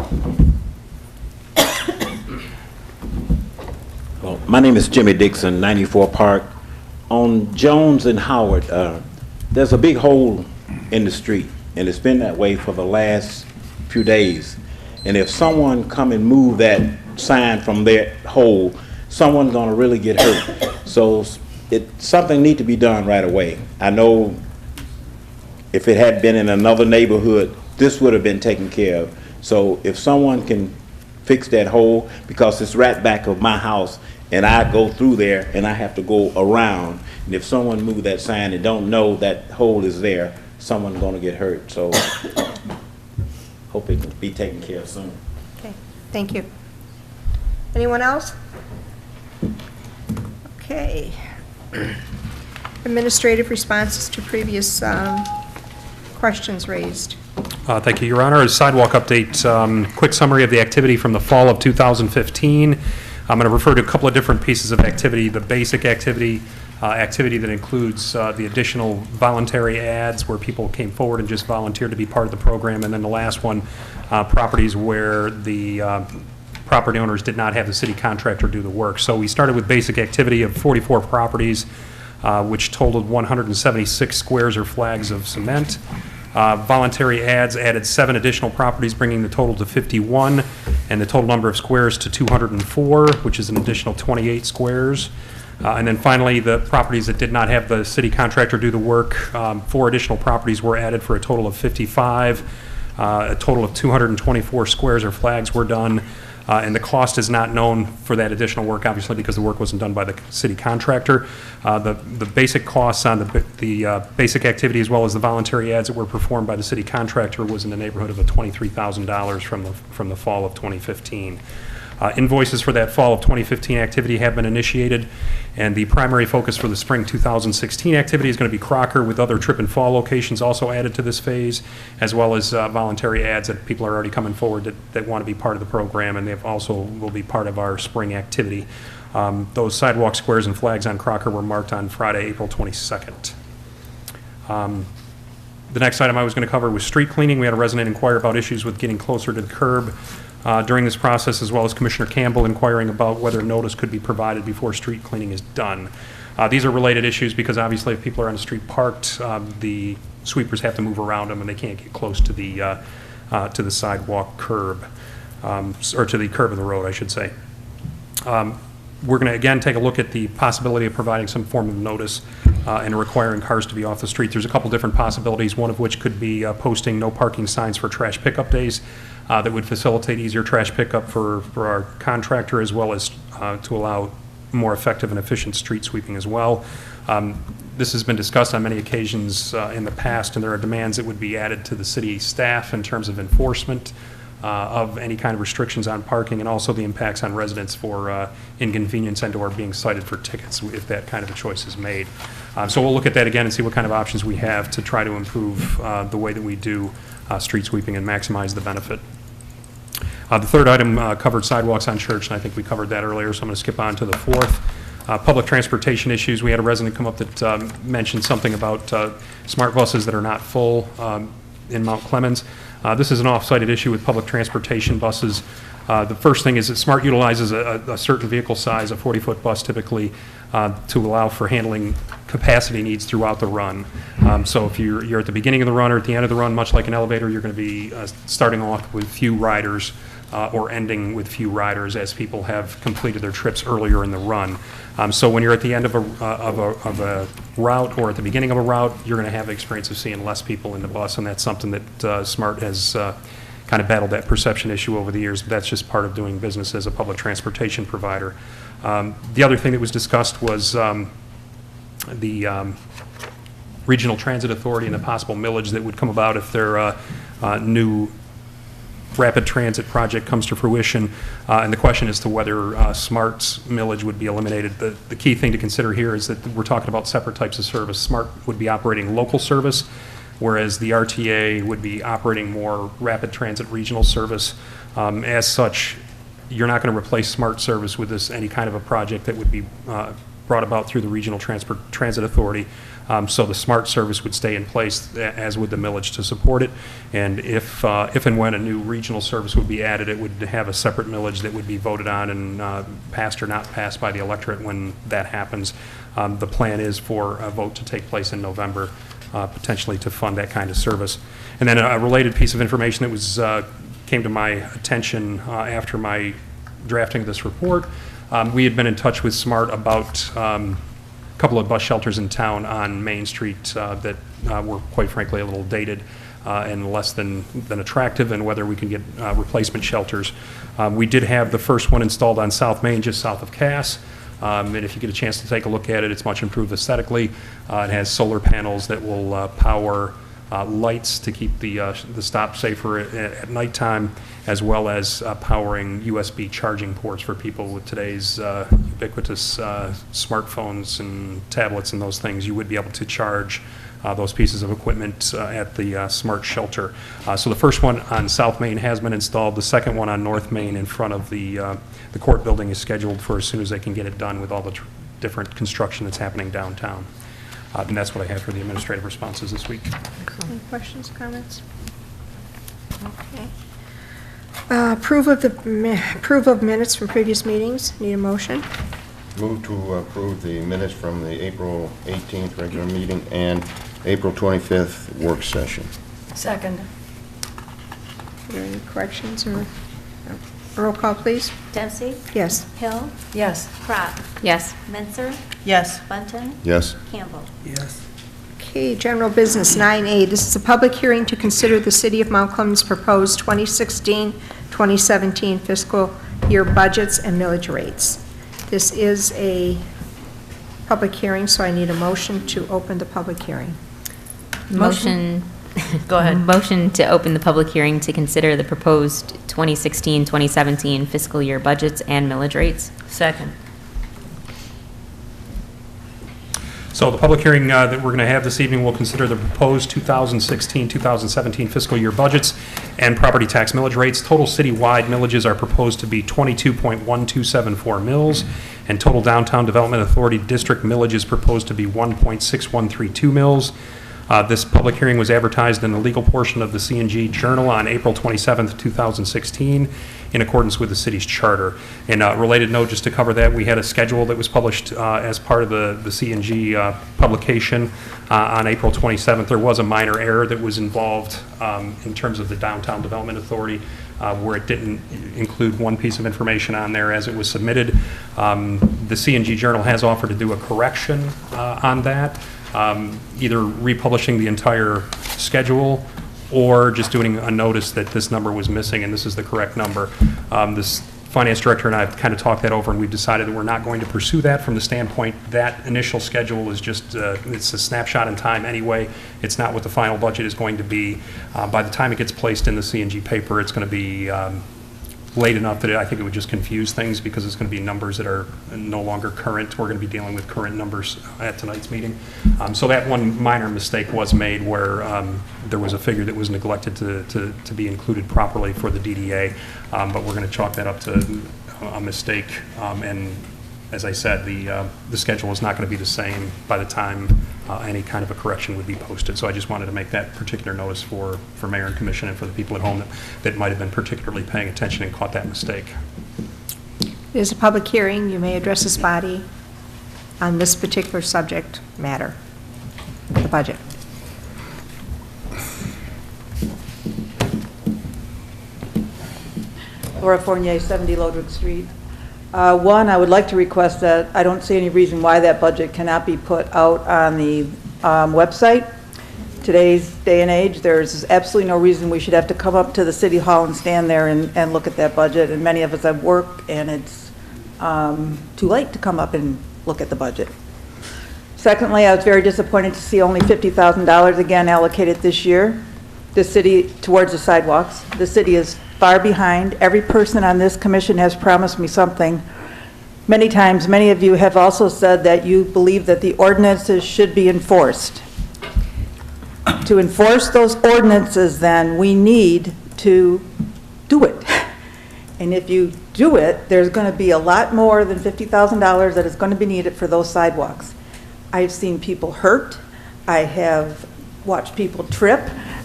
S15: Well, my name is Jimmy Dixon, 94 Park. On Jones and Howard, there's a big hole in the street, and it's been that way for the last few days. And if someone come and move that sign from that hole, someone's gonna really get hurt. So something needs to be done right away. I know if it had been in another neighborhood, this would have been taken care of. So if someone can fix that hole, because it's right back of my house, and I go through there and I have to go around, and if someone move that sign and don't know that hole is there, someone's gonna get hurt. So hope it can be taken care of soon.
S2: Okay, thank you. Anyone else? Okay. Administrative responses to previous questions raised.
S6: Thank you, Your Honor. A sidewalk update, quick summary of the activity from the fall of 2015. I'm going to refer to a couple of different pieces of activity. The basic activity, activity that includes the additional voluntary ads where people came forward and just volunteered to be part of the program. And then the last one, properties where the property owners did not have the city contractor do the work. So we started with basic activity of 44 properties, which totaled 176 squares or flags of cement. Voluntary ads added 7 additional properties, bringing the total to 51, and the total number of squares to 204, which is an additional 28 squares. And then finally, the properties that did not have the city contractor do the work, 4 additional properties were added for a total of 55. A total of 224 squares or flags were done. And the cost is not known for that additional work, obviously, because the work wasn't done by the city contractor. The basic costs on the basic activity as well as the voluntary ads that were performed by the city contractor was in the neighborhood of $23,000 from the fall of 2015. Invoices for that fall of 2015 activity have been initiated, and the primary focus for the spring 2016 activity is going to be Crocker, with other trip and fall locations also added to this phase, as well as voluntary ads that people are already coming forward that want to be part of the program, and they also will be part of our spring activity. Those sidewalk squares and flags on Crocker were marked on Friday, April 22nd. The next item I was going to cover was street cleaning. We had a resident inquire about issues with getting closer to the curb during this process, as well as Commissioner Campbell inquiring about whether notice could be provided before street cleaning is done. These are related issues because obviously if people are on the street parked, the sweepers have to move around them and they can't get close to the sidewalk curb, or to the curb of the road, I should say. We're going to again take a look at the possibility of providing some form of notice and requiring cars to be off the street. There's a couple different possibilities, one of which could be posting no parking signs for trash pickup days that would facilitate easier trash pickup for our contractor, as well as to allow more effective and efficient street sweeping as well. This has been discussed on many occasions in the past, and there are demands that would be added to the city staff in terms of enforcement of any kind of restrictions on parking, and also the impacts on residents for inconvenience and or being cited for tickets if that kind of a choice is made. So we'll look at that again and see what kind of options we have to try to improve the way that we do street sweeping and maximize the benefit. The third item covered sidewalks on Church, and I think we covered that earlier, so I'm going to skip on to the fourth. Public transportation issues. We had a resident come up that mentioned something about smart buses that are not full in Mount Clemens. This is an off-site issue with public transportation buses. The first thing is that SMART utilizes a certain vehicle size, a 40-foot bus typically, to allow for handling capacity needs throughout the run. So if you're at the beginning of the run or at the end of the run, much like an elevator, you're going to be starting off with few riders or ending with few riders as people have completed their trips earlier in the run. So when you're at the end of a route or at the beginning of a route, you're going to have the experience of seeing less people in the bus, and that's something that SMART has kind of battled that perception issue over the years, but that's just part of doing business as a public transportation provider. The other thing that was discussed was the Regional Transit Authority and the possible millage that would come about if their new rapid transit project comes to fruition, and the question as to whether SMART's millage would be eliminated. The key thing to consider here is that we're talking about separate types of service. SMART would be operating local service, whereas the RTA would be operating more rapid transit regional service. As such, you're not going to replace SMART service with any kind of a project that would be brought about through the Regional Transit Authority. So the SMART service would stay in place, as would the millage to support it. And if and when a new regional service would be added, it would have a separate millage that would be voted on and passed or not passed by the electorate when that happens. The plan is for a vote to take place in November, potentially to fund that kind of service. And then a related piece of information that was came to my attention after my drafting of this report, we had been in touch with SMART about couple of bus shelters in town on Main Street that were, quite frankly, a little dated and less than attractive, and whether we can get replacement shelters. We did have the first one installed on South Main, just south of Cass. And if you get a chance to take a look at it, it's much improved aesthetically. It has solar panels that will power lights to keep the stop safer at nighttime, as well as powering USB charging ports for people with today's ubiquitous smartphones and tablets and those things. You would be able to charge those pieces of equipment at the smart shelter. So the first one on South Main has been installed. The second one on North Main in front of the court building is scheduled for as soon as they can get it done with all the different construction that's happening downtown. And that's what I have for the administrative responses this week.
S2: Any questions, comments? Okay. Approval of minutes from previous meetings. Need a motion?
S16: Move to approve the minutes from the April 18th regular meeting and April 25th work session.
S3: Second.
S2: Are there any corrections or roll call, please?
S4: Dempsey?
S2: Yes.
S4: Hill?
S3: Yes.
S4: Crop?
S1: Yes.
S4: Menzer?
S3: Yes.
S4: Bunton?
S16: Yes.
S4: Campbell?
S11: Yes.
S2: Okay, general business 9A. This is a public hearing to consider the City of Mount Clemens' proposed 2016-2017 fiscal year budgets and millage rates. This is a public hearing, so I need a motion to open the public hearing.
S1: Motion.
S3: Go ahead.
S1: Motion to open the public hearing to consider the proposed 2016-2017 fiscal year budgets and millage rates.
S3: Second.
S6: So the public hearing that we're going to have this evening will consider the proposed 2016-2017 fiscal year budgets and property tax millage rates. Total citywide millages are proposed to be 22.1274 mills, and total downtown development authority district millage is proposed to be 1.6132 mills. This public hearing was advertised in the legal portion of the C&G Journal on April 27th, 2016, in accordance with the city's charter. And a related note, just to cover that, we had a schedule that was published as part of the C&G publication on April 27th. There was a minor error that was involved in terms of the Downtown Development Authority, where it didn't include one piece of information on there as it was submitted. The C&G Journal has offered to do a correction on that. Either republishing the entire schedule or just doing a notice that this number was missing and this is the correct number. This finance director and I have kind of talked that over, and we've decided that we're not going to pursue that from the standpoint that initial schedule is just, it's a snapshot in time anyway. It's not what the final budget is going to be. By the time it gets placed in the C&G paper, it's going to be late enough that I think it would just confuse things, because it's going to be numbers that are no longer current. We're going to be dealing with current numbers at tonight's meeting. So that one minor mistake was made where there was a figure that was neglected to be included properly for the DDA, but we're going to chalk that up to a mistake. And as I said, the schedule is not going to be the same by the time any kind of a correction would be posted. So I just wanted to make that particular notice for Mayor and Commission and for the people at home that might have been particularly paying attention and caught that mistake.
S2: It is a public hearing. You may address this body on this particular subject matter, the budget.
S12: Laura Fournier, 70 Lodwick Street. One, I would like to request that, I don't see any reason why that budget cannot be put out on the website. Today's day and age, there's absolutely no reason we should have to come up to the City Hall and stand there and look at that budget. And many of us have work, and it's too late to come up and look at the budget. Secondly, I was very disappointed to see only $50,000 again allocated this year, the city, towards the sidewalks. The city is far behind. Every person on this commission has promised me something. Many times, many of you have also said that you believe that the ordinances should be enforced. To enforce those ordinances, then, we need to do it. And if you do it, there's going to be a lot more than $50,000 that is going to be needed for those sidewalks. I've seen people hurt. I have watched people trip.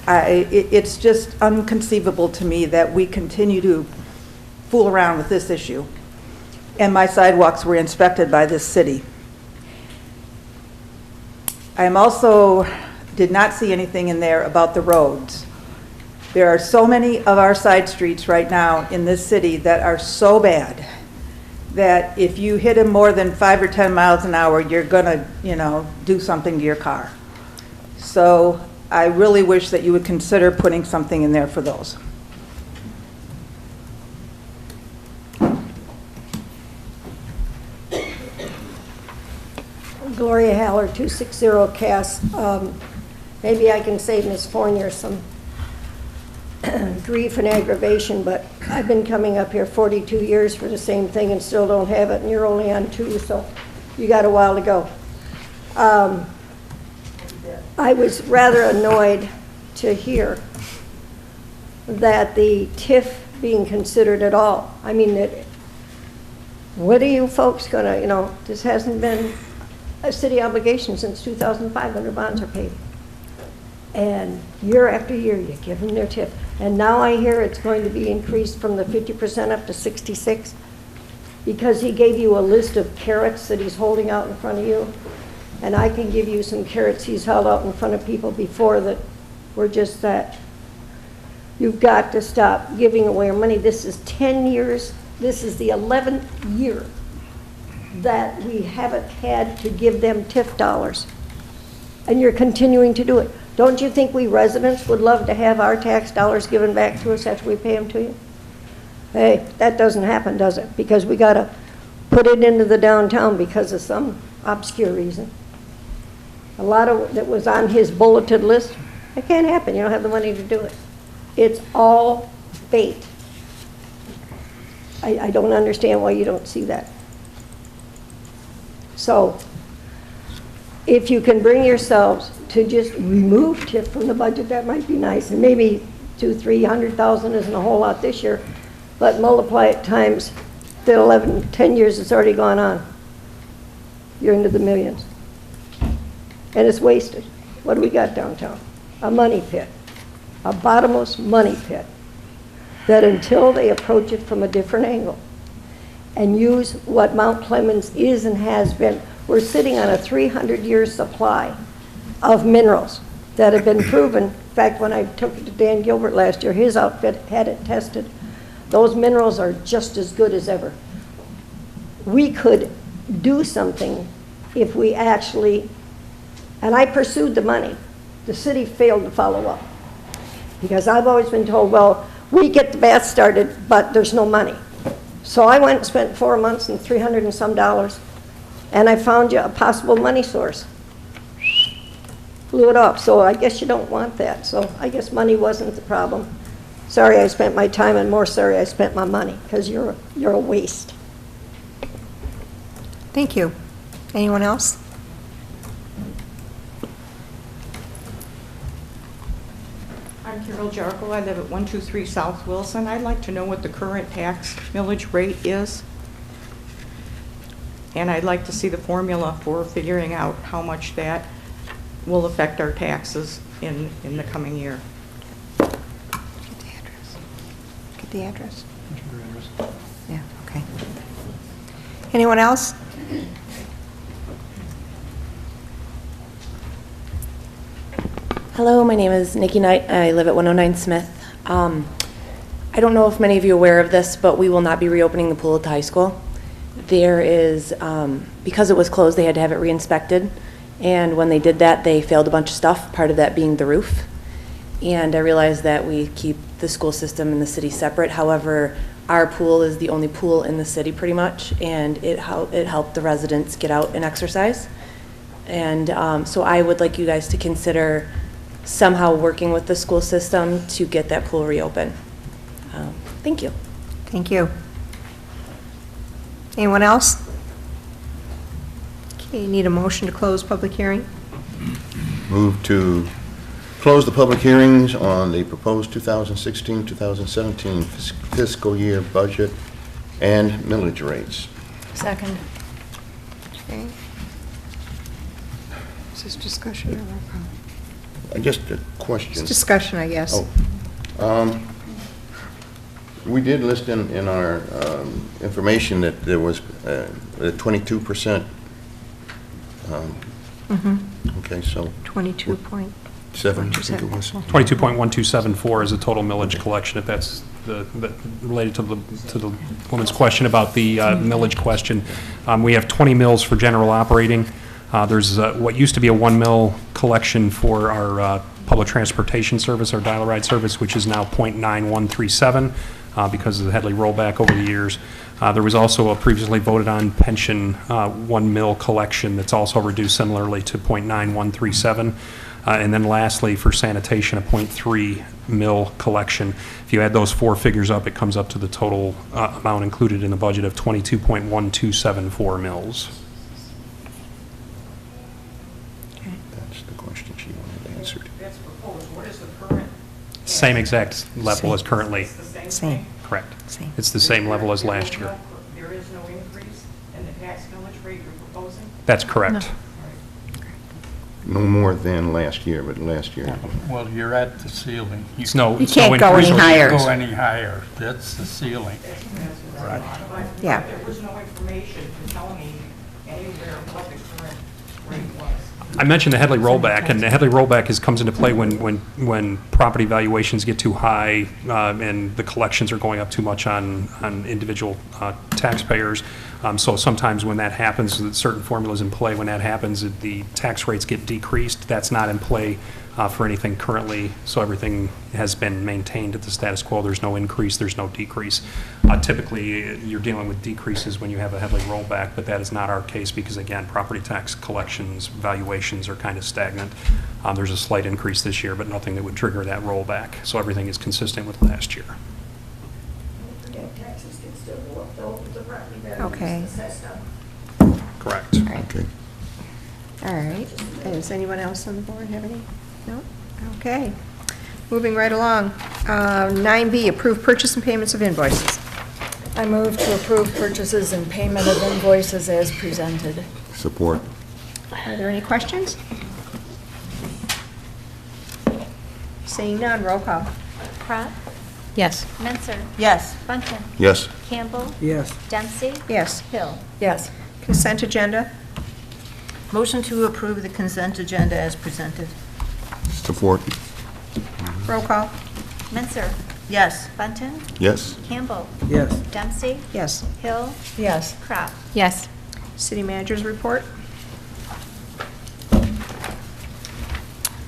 S12: It's just unconceivable to me that we continue to fool around with this issue. And my sidewalks were inspected by this city. I am also did not see anything in there about the roads. There are so many of our side streets right now in this city that are so bad that if you hit them more than 5 or 10 miles an hour, you're gonna, you know, do something to your car. So I really wish that you would consider putting something in there for those.
S3: Gloria Haller, 260 Cass. Maybe I can save Ms. Fournier some grief and aggravation, but I've been coming up here 42 years for the same thing and still don't have it, and you're only on 2, so you got a while to go. I was rather annoyed to hear that the TIF being considered at all. I mean, what are you folks gonna, you know, this hasn't been a city obligation since 2005 when the bonds are paid. And year after year, you give them their TIF. And now I hear it's going to be increased from the 50% up to 66 because he gave you a list of carrots that he's holding out in front of you. And I can give you some carrots he's held out in front of people before that were just that. You've got to stop giving away our money. This is 10 years. This is the 11th year that we haven't had to give them TIF dollars. And you're continuing to do it. Don't you think we residents would love to have our tax dollars given back to us after we pay them to you? Hey, that doesn't happen, does it? Because we got to put it into the downtown because of some obscure reason. A lot of that was on his bulleted list, it can't happen. You don't have the money to do it. It's all fate. I don't understand why you don't see that. So, if you can bring yourselves to just remove TIF from the budget, that might be nice. And maybe 200,000-300,000 isn't a whole lot this year, but multiply it times the 10 years it's already gone on. You're into the millions. And it's wasted. What do we got downtown? A money pit, a bottomless money pit that until they approach it from a different angle and use what Mount Clemens is and has been, we're sitting on a 300-year supply of minerals that have been proven. In fact, when I took it to Dan Gilbert last year, his outfit had it tested. Those minerals are just as good as ever. We could do something if we actually, and I pursued the money. The city failed to follow up. Because I've always been told, well, we get the bath started, but there's no money. So I went and spent 4 months and $300 and some, and I found you a possible money source. Blew it off, so I guess you don't want that. So I guess money wasn't the problem. Sorry I spent my time, and more sorry I spent my money, because you're a waste.
S2: Thank you. Anyone else?
S17: I'm Carol Jarko. I live at 123 South Wilson. I'd like to know what the current tax millage rate is. And I'd like to see the formula for figuring out how much that will affect our taxes in the coming year.
S2: Get the address. Yeah, okay. Anyone else?
S13: Hello, my name is Nikki Knight. I live at 109 Smith. I don't know if many of you are aware of this, but we will not be reopening the pool at the high school. There is, because it was closed, they had to have it re-inspected. And when they did that, they failed a bunch of stuff, part of that being the roof. And I realize that we keep the school system and the city separate. However, our pool is the only pool in the city pretty much, and it helped the residents get out and exercise. And so I would like you guys to consider somehow working with the school system to get that pool reopened. Thank you.
S2: Thank you. Anyone else? Okay, need a motion to close public hearing?
S16: Move to close the public hearings on the proposed 2016-2017 fiscal year budget and millage rates.
S2: Second. Okay. Is this discussion or roll call?
S16: Just a question.
S2: It's discussion, I guess.
S16: We did list in our information that there was a 22%. Okay, so
S2: 22 point.
S16: 7, I think it was.
S6: 22.1274 is the total millage collection, if that's related to the woman's question about the millage question. We have 20 mills for general operating. There's what used to be a 1 mill collection for our public transportation service, our dial-a-ride service, which is now .9137 because of the Headley rollback over the years. There was also a previously voted on pension 1 mill collection that's also reduced similarly to .9137. And then lastly, for sanitation, a .3 mill collection. If you add those 4 figures up, it comes up to the total amount included in the budget of 22.1274 mills.
S16: That's the question she wanted answered.
S17: That's proposed. What is the current?
S6: Same exact level as currently.
S17: Same.
S6: Correct. It's the same level as last year.
S17: There is no increase in the tax millage rate you're proposing?
S6: That's correct.
S16: No more than last year, but last year.
S11: Well, you're at the ceiling.
S6: You can't
S12: go any higher.
S11: Go any higher. That's the ceiling. Right.
S12: Yeah.
S17: There was no information to tell me anywhere what the current rate was.
S6: I mentioned the Headley rollback, and the Headley rollback comes into play when property valuations get too high and the collections are going up too much on individual taxpayers. So sometimes when that happens, certain formulas in play. When that happens, the tax rates get decreased. That's not in play for anything currently, so everything has been maintained at the status quo. There's no increase, there's no decrease. Typically, you're dealing with decreases when you have a Headley rollback, but that is not our case because, again, property tax collections, valuations are kind of stagnant. There's a slight increase this year, but nothing that would trigger that rollback. So everything is consistent with last year.
S2: Taxes can still go up though with the property value.
S12: Okay.
S6: Correct.
S2: Okay. All right. Does anyone else on the board have any? No? Okay. Moving right along. 9B, approve purchase and payments of invoices.
S3: I move to approve purchases and payment of invoices as presented.
S16: Support.
S2: Are there any questions? Seeing none, roll call.
S4: Pratt,
S1: Yes.
S4: Menser,
S3: Yes.
S4: Bunting,
S16: Yes.
S4: Campbell,
S11: Yes.
S4: Dempsey,
S2: Yes.
S4: Hill.
S3: Yes.
S2: Consent agenda.
S3: Motion to approve the consent agenda as presented.
S16: Support.
S2: Roll call.
S4: Menser,
S3: Yes.
S4: Bunting,
S16: Yes.
S4: Campbell,
S11: Yes.
S4: Dempsey,
S2: Yes.
S4: Hill,
S3: Yes.
S4: Pratt.
S1: Yes.
S2: City manager's report.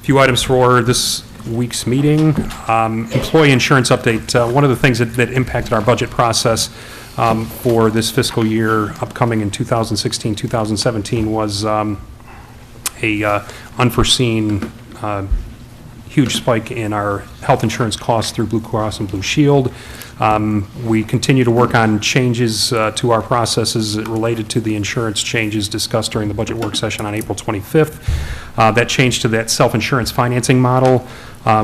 S6: Few items for this week's meeting. Employee insurance update. One of the things that impacted our budget process for this fiscal year upcoming in 2016, 2017 was a unforeseen huge spike in our health insurance costs through Blue Cross and Blue Shield. We continue to work on changes to our processes related to the insurance changes discussed during the budget work session on April 25th. That change to that self-insurance financing model,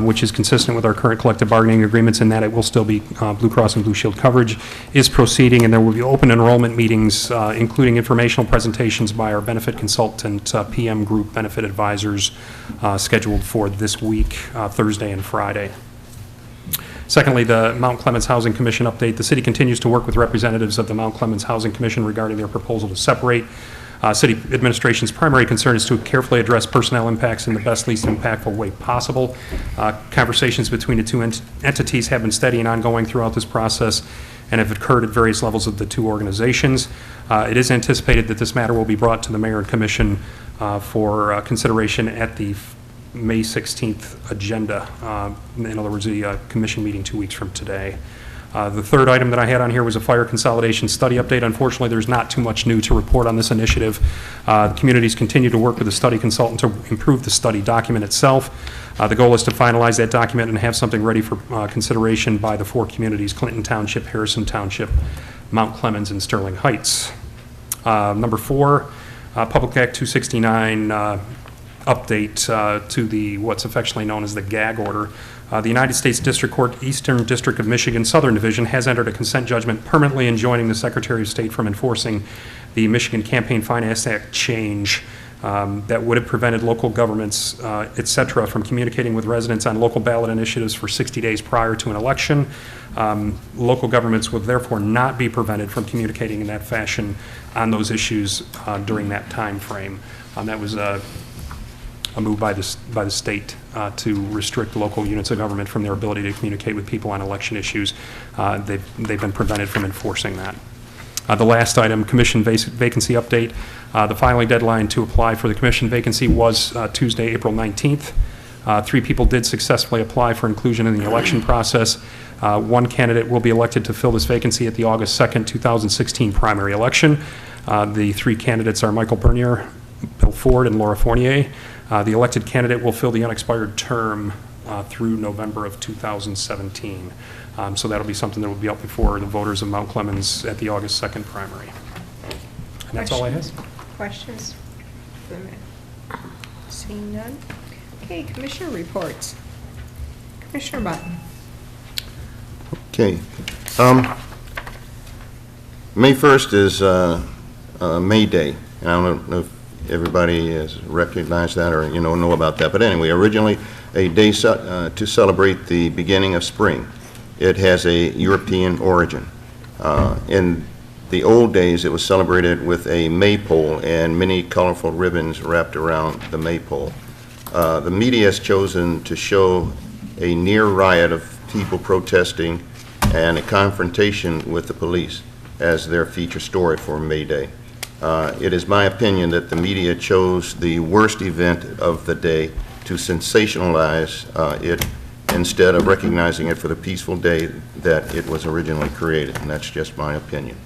S6: which is consistent with our current collective bargaining agreements in that it will still be Blue Cross and Blue Shield coverage, is proceeding, and there will be open enrollment meetings, including informational presentations by our benefit consultant, PM Group benefit advisors, scheduled for this week, Thursday and Friday. Secondly, the Mount Clemens Housing Commission update. The city continues to work with representatives of the Mount Clemens Housing Commission regarding their proposal to separate. City administration's primary concern is to carefully address personnel impacts in the best, least impactful way possible. Conversations between the two entities have been steady and ongoing throughout this process and have occurred at various levels of the two organizations. It is anticipated that this matter will be brought to the mayor and commission for consideration at the May 16th agenda. In other words, the commission meeting 2 weeks from today. The third item that I had on here was a fire consolidation study update. Unfortunately, there's not too much new to report on this initiative. The communities continue to work with the study consultant to improve the study document itself. The goal is to finalize that document and have something ready for consideration by the 4 communities: Clinton Township, Harrison Township, Mount Clemens, and Sterling Heights. Number 4, Public Act 269 update to the what's affectionately known as the gag order. The United States District Court, Eastern District of Michigan, Southern Division, has entered a consent judgment permanently enjoining the Secretary of State from enforcing the Michigan Campaign Finance Act change that would have prevented local governments, et cetera, from communicating with residents on local ballot initiatives for 60 days prior to an election. Local governments would therefore not be prevented from communicating in that fashion on those issues during that time frame. That was a move by the state to restrict local units of government from their ability to communicate with people on election issues. They've been prevented from enforcing that. The last item, commission vacancy update. The filing deadline to apply for the commission vacancy was Tuesday, April 19th. 3 people did successfully apply for inclusion in the election process. 1 candidate will be elected to fill this vacancy at the August 2nd, 2016 primary election. The 3 candidates are Michael Bernier, Bill Ford, and Laura Fournier. The elected candidate will fill the unexpired term through November of 2017. So that'll be something that will be up before the voters of Mount Clemens at the August 2nd primary. And that's all I have.
S2: Questions? Seeing none. Okay, Commissioner reports. Commissioner Button.
S16: Okay. May 1st is May Day. And I don't know if everybody has recognized that or, know about that. But anyway, originally a day to celebrate the beginning of spring. It has a European origin. In the old days, it was celebrated with a maypole and many colorful ribbons wrapped around the maypole. The media has chosen to show a near riot of people protesting and a confrontation with the police as their feature story for May Day. It is my opinion that the media chose the worst event of the day to sensationalize it instead of recognizing it for the peaceful day that it was originally created, and that's just my opinion.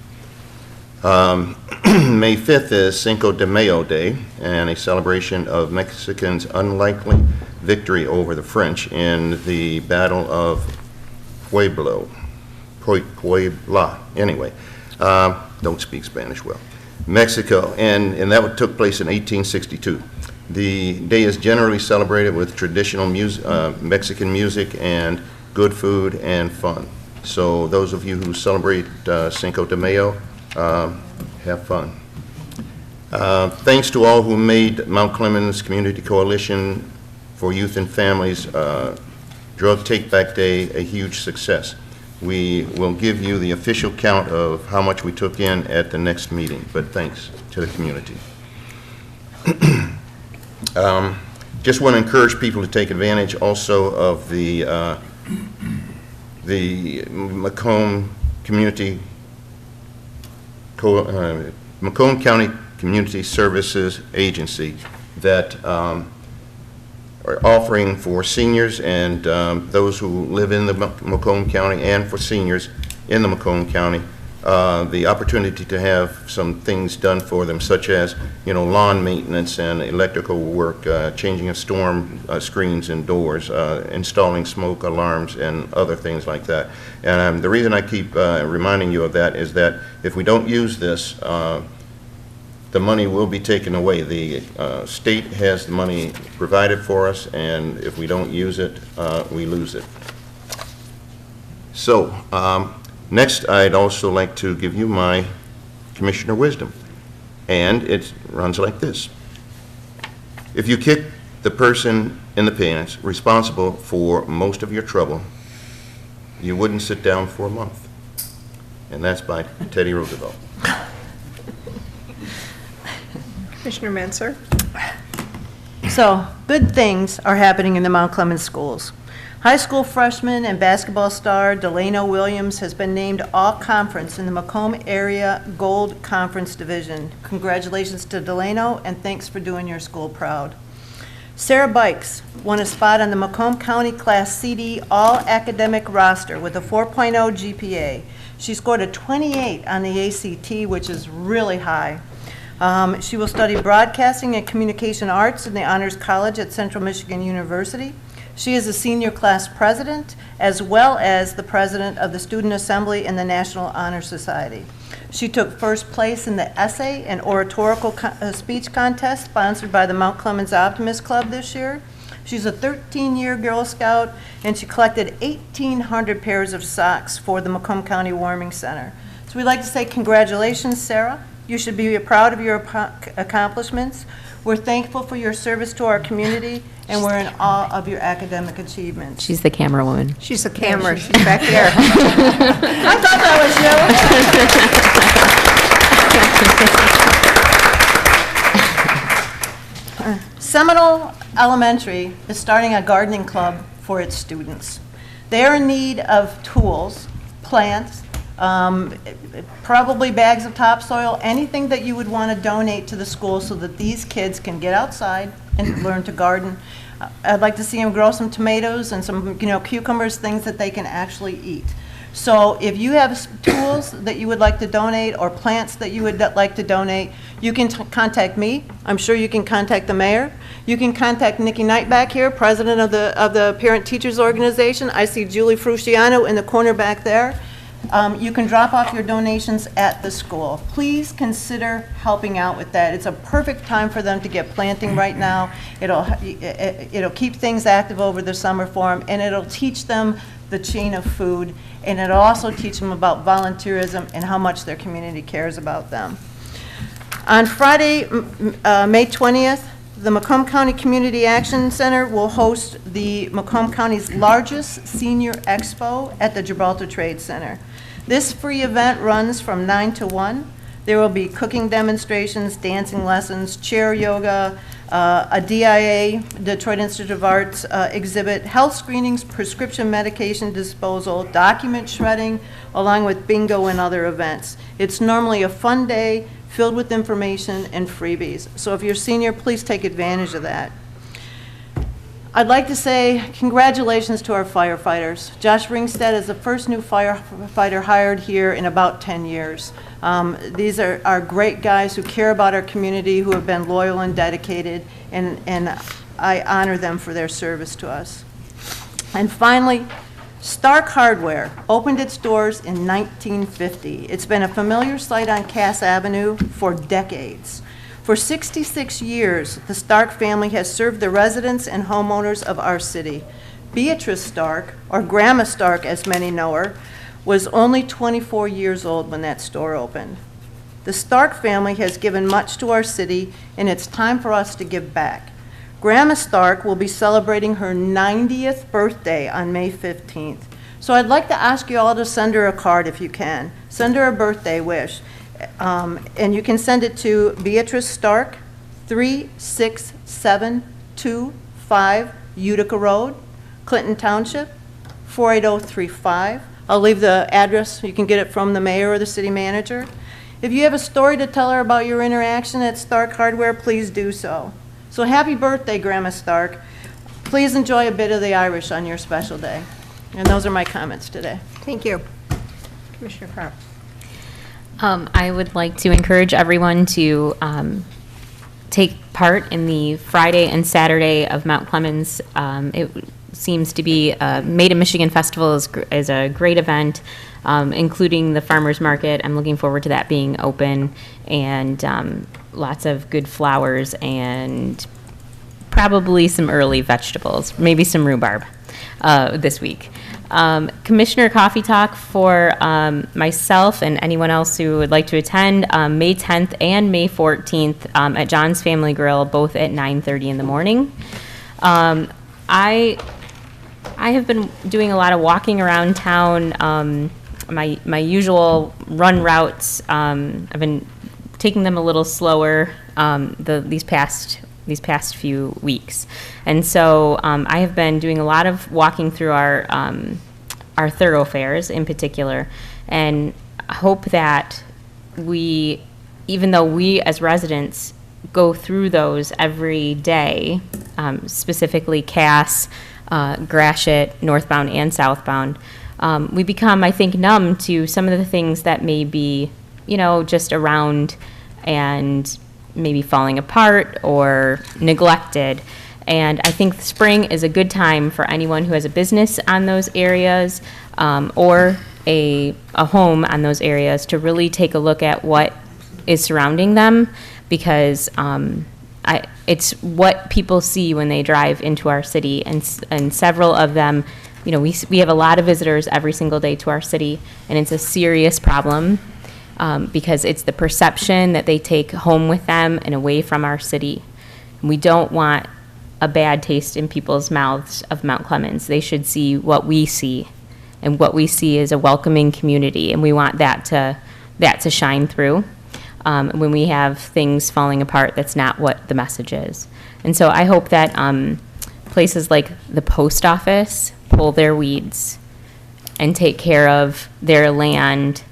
S16: May 5th is Cinco de Mayo Day, and a celebration of Mexicans' unlikely victory over the French in the Battle of Puebla. Anyway, don't speak Spanish well. Mexico, and that took place in 1862. The day is generally celebrated with traditional Mexican music and good food and fun. So those of you who celebrate Cinco de Mayo, have fun. Thanks to all who made Mount Clemens Community Coalition for Youth and Families Drug Take Back Day a huge success. We will give you the official count of how much we took in at the next meeting, but thanks to the community. Just want to encourage people to take advantage also of the Macomb County Community Services Agency that are offering for seniors and those who live in the Macomb County and for seniors in the Macomb County the opportunity to have some things done for them, such as lawn maintenance and electrical work, changing of storm screens and doors, installing smoke alarms and other things like that. And the reason I keep reminding you of that is that if we don't use this, the money will be taken away. The state has the money provided for us, and if we don't use it, we lose it. So, next, I'd also like to give you my commissioner wisdom, and it runs like this. If you kick the person in the pants responsible for most of your trouble, you wouldn't sit down for a month. And that's by Teddy Roosevelt.
S2: Commissioner Menser.
S18: So, good things are happening in the Mount Clemens schools. High school freshman and basketball star Delano Williams has been named All-Conference in the Macomb Area Gold Conference Division. Congratulations to Delano, and thanks for doing your school proud. Sarah Bikes won a spot on the Macomb County Class CD All-Academic roster with a 4.0 GPA. She scored a 28 on the ACT, which is really high. She will study broadcasting and communication arts in the Honors College at Central Michigan University. She is a senior class president, as well as the president of the Student Assembly in the National Honor Society. She took first place in the essay and oratorical speech contest sponsored by the Mount Clemens Optimist Club this year. She's a 13-year Girl Scout, and she collected 1,800 pairs of socks for the Macomb County Warming Center. So we'd like to say congratulations, Sarah. You should be proud of your accomplishments. We're thankful for your service to our community, and we're in awe of your academic achievements.
S1: She's the camera woman.
S2: She's a camera. She's back there.
S18: I thought that was you. Seminole Elementary is starting a gardening club for its students. They are in need of tools, plants, probably bags of topsoil, anything that you would want to donate to the school so that these kids can get outside and learn to garden. I'd like to see them grow some tomatoes and some, cucumbers, things that they can actually eat. So if you have tools that you would like to donate or plants that you would like to donate, you can contact me. I'm sure you can contact the mayor. You can contact Nikki Knight back here, president of the Parent Teachers Organization. I see Julie Frusciano in the corner back there. You can drop off your donations at the school. Please consider helping out with that. It's a perfect time for them to get planting right now. It'll keep things active over the summer for them, and it'll teach them the chain of food, and it'll also teach them about volunteerism and how much their community cares about them. On Friday, May 20th, the Macomb County Community Action Center will host the Macomb County's largest senior expo at the Gibraltar Trade Center. This free event runs from 9 to 1. There will be cooking demonstrations, dancing lessons, chair yoga, a DIA, Detroit Institute of Arts exhibit, health screenings, prescription medication disposal, document shredding, along with bingo and other events. It's normally a fun day filled with information and freebies. So if you're a senior, please take advantage of that. I'd like to say congratulations to our firefighters. Josh Ringstead is the first new firefighter hired here in about 10 years. These are great guys who care about our community, who have been loyal and dedicated, and I honor them for their service to us. And finally, Stark Hardware opened its doors in 1950. It's been a familiar sight on Cass Avenue for decades. For 66 years, the Stark family has served the residents and homeowners of our city. Beatrice Stark, or Grandma Stark as many know her, was only 24 years old when that store opened. The Stark family has given much to our city, and it's time for us to give back. Grandma Stark will be celebrating her 90th birthday on May 15th. So I'd like to ask you all to send her a card if you can. Send her a birthday wish. And you can send it to Beatrice Stark, 36725 Utica Road, Clinton Township, 48035. I'll leave the address. You can get it from the mayor or the city manager. If you have a story to tell her about your interaction at Stark Hardware, please do so. So happy birthday, Grandma Stark. Please enjoy a bit of the Irish on your special day. And those are my comments today. Thank you.
S2: Commissioner Crump.
S1: I would like to encourage everyone to take part in the Friday and Saturday of Mount Clemens. It seems to be Made in Michigan Festival is a great event, including the farmers market. I'm looking forward to that being open, and lots of good flowers and probably some early vegetables, maybe some rhubarb this week. Commissioner Coffee Talk for myself and anyone else who would like to attend, May 10th and May 14th at John's Family Grill, both at 9:30 in the morning. I have been doing a lot of walking around town. My usual run routes, I've been taking them a little slower these past few weeks, and so I have been doing a lot of walking through our thoroughfares in particular, and hope that even though we as residents go through those every day, specifically Cass, Gratiot, northbound and southbound, we become, I think, numb to some of the things that may be, just around and maybe falling apart or neglected. And I think spring is a good time for anyone who has a business on those areas or a home on those areas to really take a look at what is surrounding them, because it's what people see when they drive into our city, and several of them, we have a lot of visitors every single day to our city, and it's a serious problem. Because it's the perception that they take home with them and away from our city. We don't want a bad taste in people's mouths of Mount Clemens. They should see what we see, and what we see is a welcoming community, and we want that to shine through. when we have things falling apart, that's not what the message is. And so I hope that places like the post office pull their weeds and take care of their land.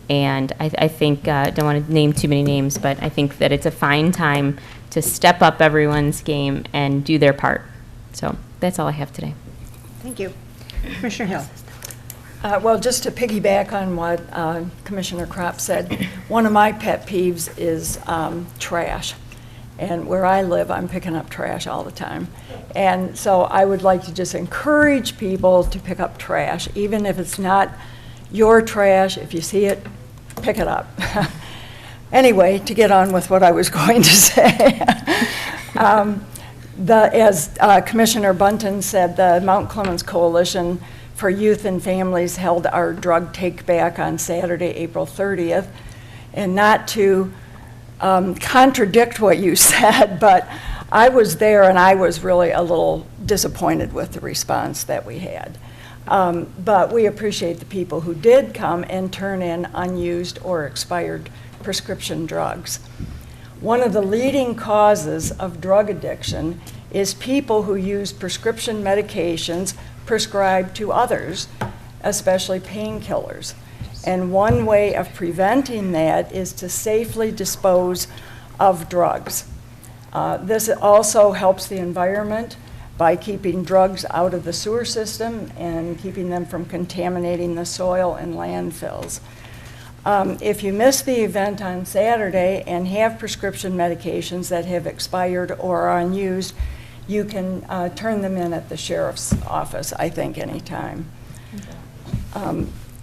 S1: And I think, don't want to name too many names, but I think that it's a fine time to step up everyone's game and do their part. So that's all I have today.
S18: Thank you. Commissioner Hill.
S12: Well, just to piggyback on what Commissioner Kropp said, one of my pet peeves is trash. And where I live, I'm picking up trash all the time. And so I would like to just encourage people to pick up trash, even if it's not your trash. If you see it, pick it up. Anyway, to get on with what I was going to say. As Commissioner Bunton said, the Mount Clemens Coalition for Youth and Families held our drug take back on Saturday, April 30th. And not to contradict what you said, but I was there and I was really a little disappointed with the response that we had. But we appreciate the people who did come and turn in unused or expired prescription drugs. One of the leading causes of drug addiction is people who use prescription medications prescribed to others, especially painkillers. And one way of preventing that is to safely dispose of drugs. This also helps the environment by keeping drugs out of the sewer system and keeping them from contaminating the soil and landfills. If you miss the event on Saturday and have prescription medications that have expired or are unused, you can turn them in at the sheriff's office, I think, anytime.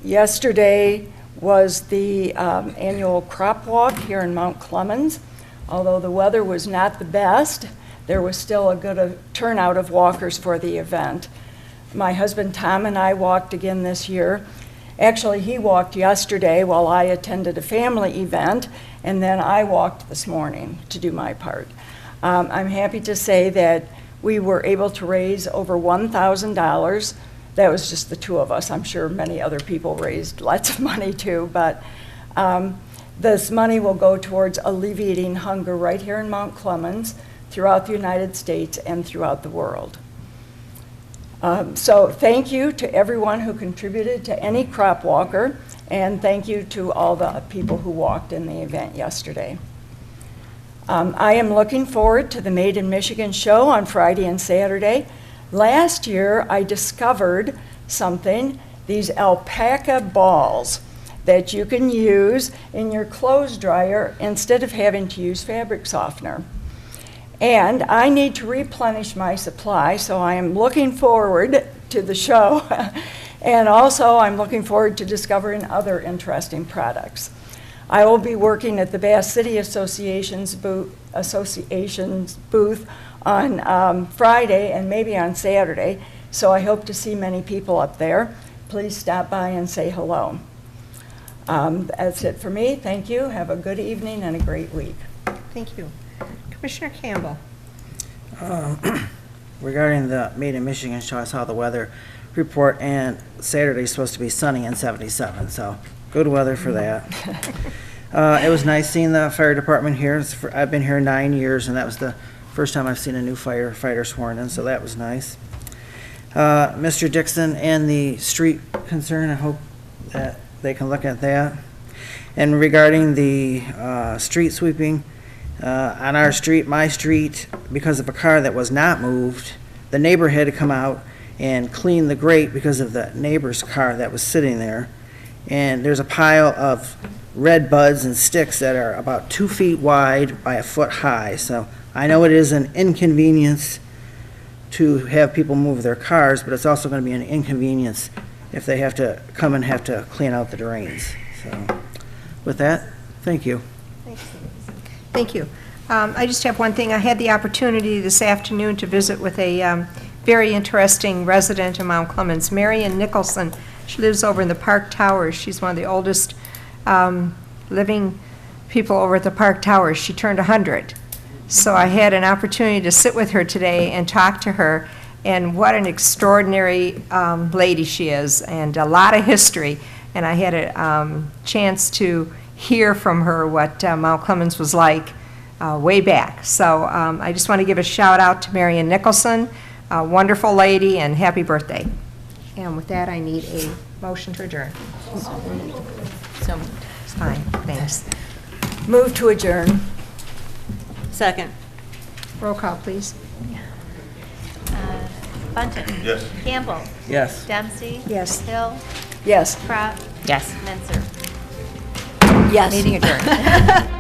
S12: Yesterday was the annual crop walk here in Mount Clemens. Although the weather was not the best, there was still a good turnout of walkers for the event. My husband Tom and I walked again this year. Actually, he walked yesterday while I attended a family event, and then I walked this morning to do my part. I'm happy to say that we were able to raise over $1,000. That was just the two of us. I'm sure many other people raised lots of money too, but this money will go towards alleviating hunger right here in Mount Clemens, throughout the United States, and throughout the world. So thank you to everyone who contributed to any crop walker, and thank you to all the people who walked in the event yesterday. I am looking forward to the Made in Michigan show on Friday and Saturday. Last year, I discovered something, these alpaca balls that you can use in your clothes dryer instead of having to use fabric softener. And I need to replenish my supply, so I am looking forward to the show. And also, I'm looking forward to discovering other interesting products. I will be working at the Bass City Association's booth on Friday and maybe on Saturday, so I hope to see many people up there. Please stop by and say hello. That's it for me. Thank you. Have a good evening and a great week.
S18: Thank you. Commissioner Campbell.
S19: Regarding the Made in Michigan show, I saw the weather report, and Saturday's supposed to be sunny and 77, so good weather for that. It was nice seeing the fire department here. I've been here 9 years, and that was the first time I've seen a new firefighter sworn in, so that was nice. Mr. Dixon and the street concern, I hope that they can look at that. And regarding the street sweeping, on our street, my street, because of a car that was not moved, the neighbor had to come out and clean the grate because of the neighbor's car that was sitting there. And there's a pile of red buds and sticks that are about 2 feet wide by a foot high. So I know it is an inconvenience to have people move their cars, but it's also going to be an inconvenience if they have to come and have to clean out the drains. So with that, thank you.
S18: Thank you. I just have one thing. I had the opportunity this afternoon to visit with a very interesting resident of Mount Clemens, Marion Nicholson. She lives over in the Park Towers. She's one of the oldest living people over at the Park Towers. She turned 100. So I had an opportunity to sit with her today and talk to her, and what an extraordinary lady she is, and a lot of history. And I had a chance to
S2: hear from her what Mount Clemens was like way back. So I just want to give a shout out to Marion Nicholson, a wonderful lady, and happy birthday. And with that, I need a motion to adjourn.
S1: So moved.
S2: It's fine, thanks.
S12: Move to adjourn.
S18: Second.
S2: Roll call, please.
S4: Bunting.
S16: Yes.
S4: Campbell.
S19: Yes.
S4: Dempsey.
S2: Yes.
S4: Hill.
S12: Yes.
S4: Pratt.
S1: Yes.
S4: Menzer.
S12: Yes.
S2: Meeting adjourned.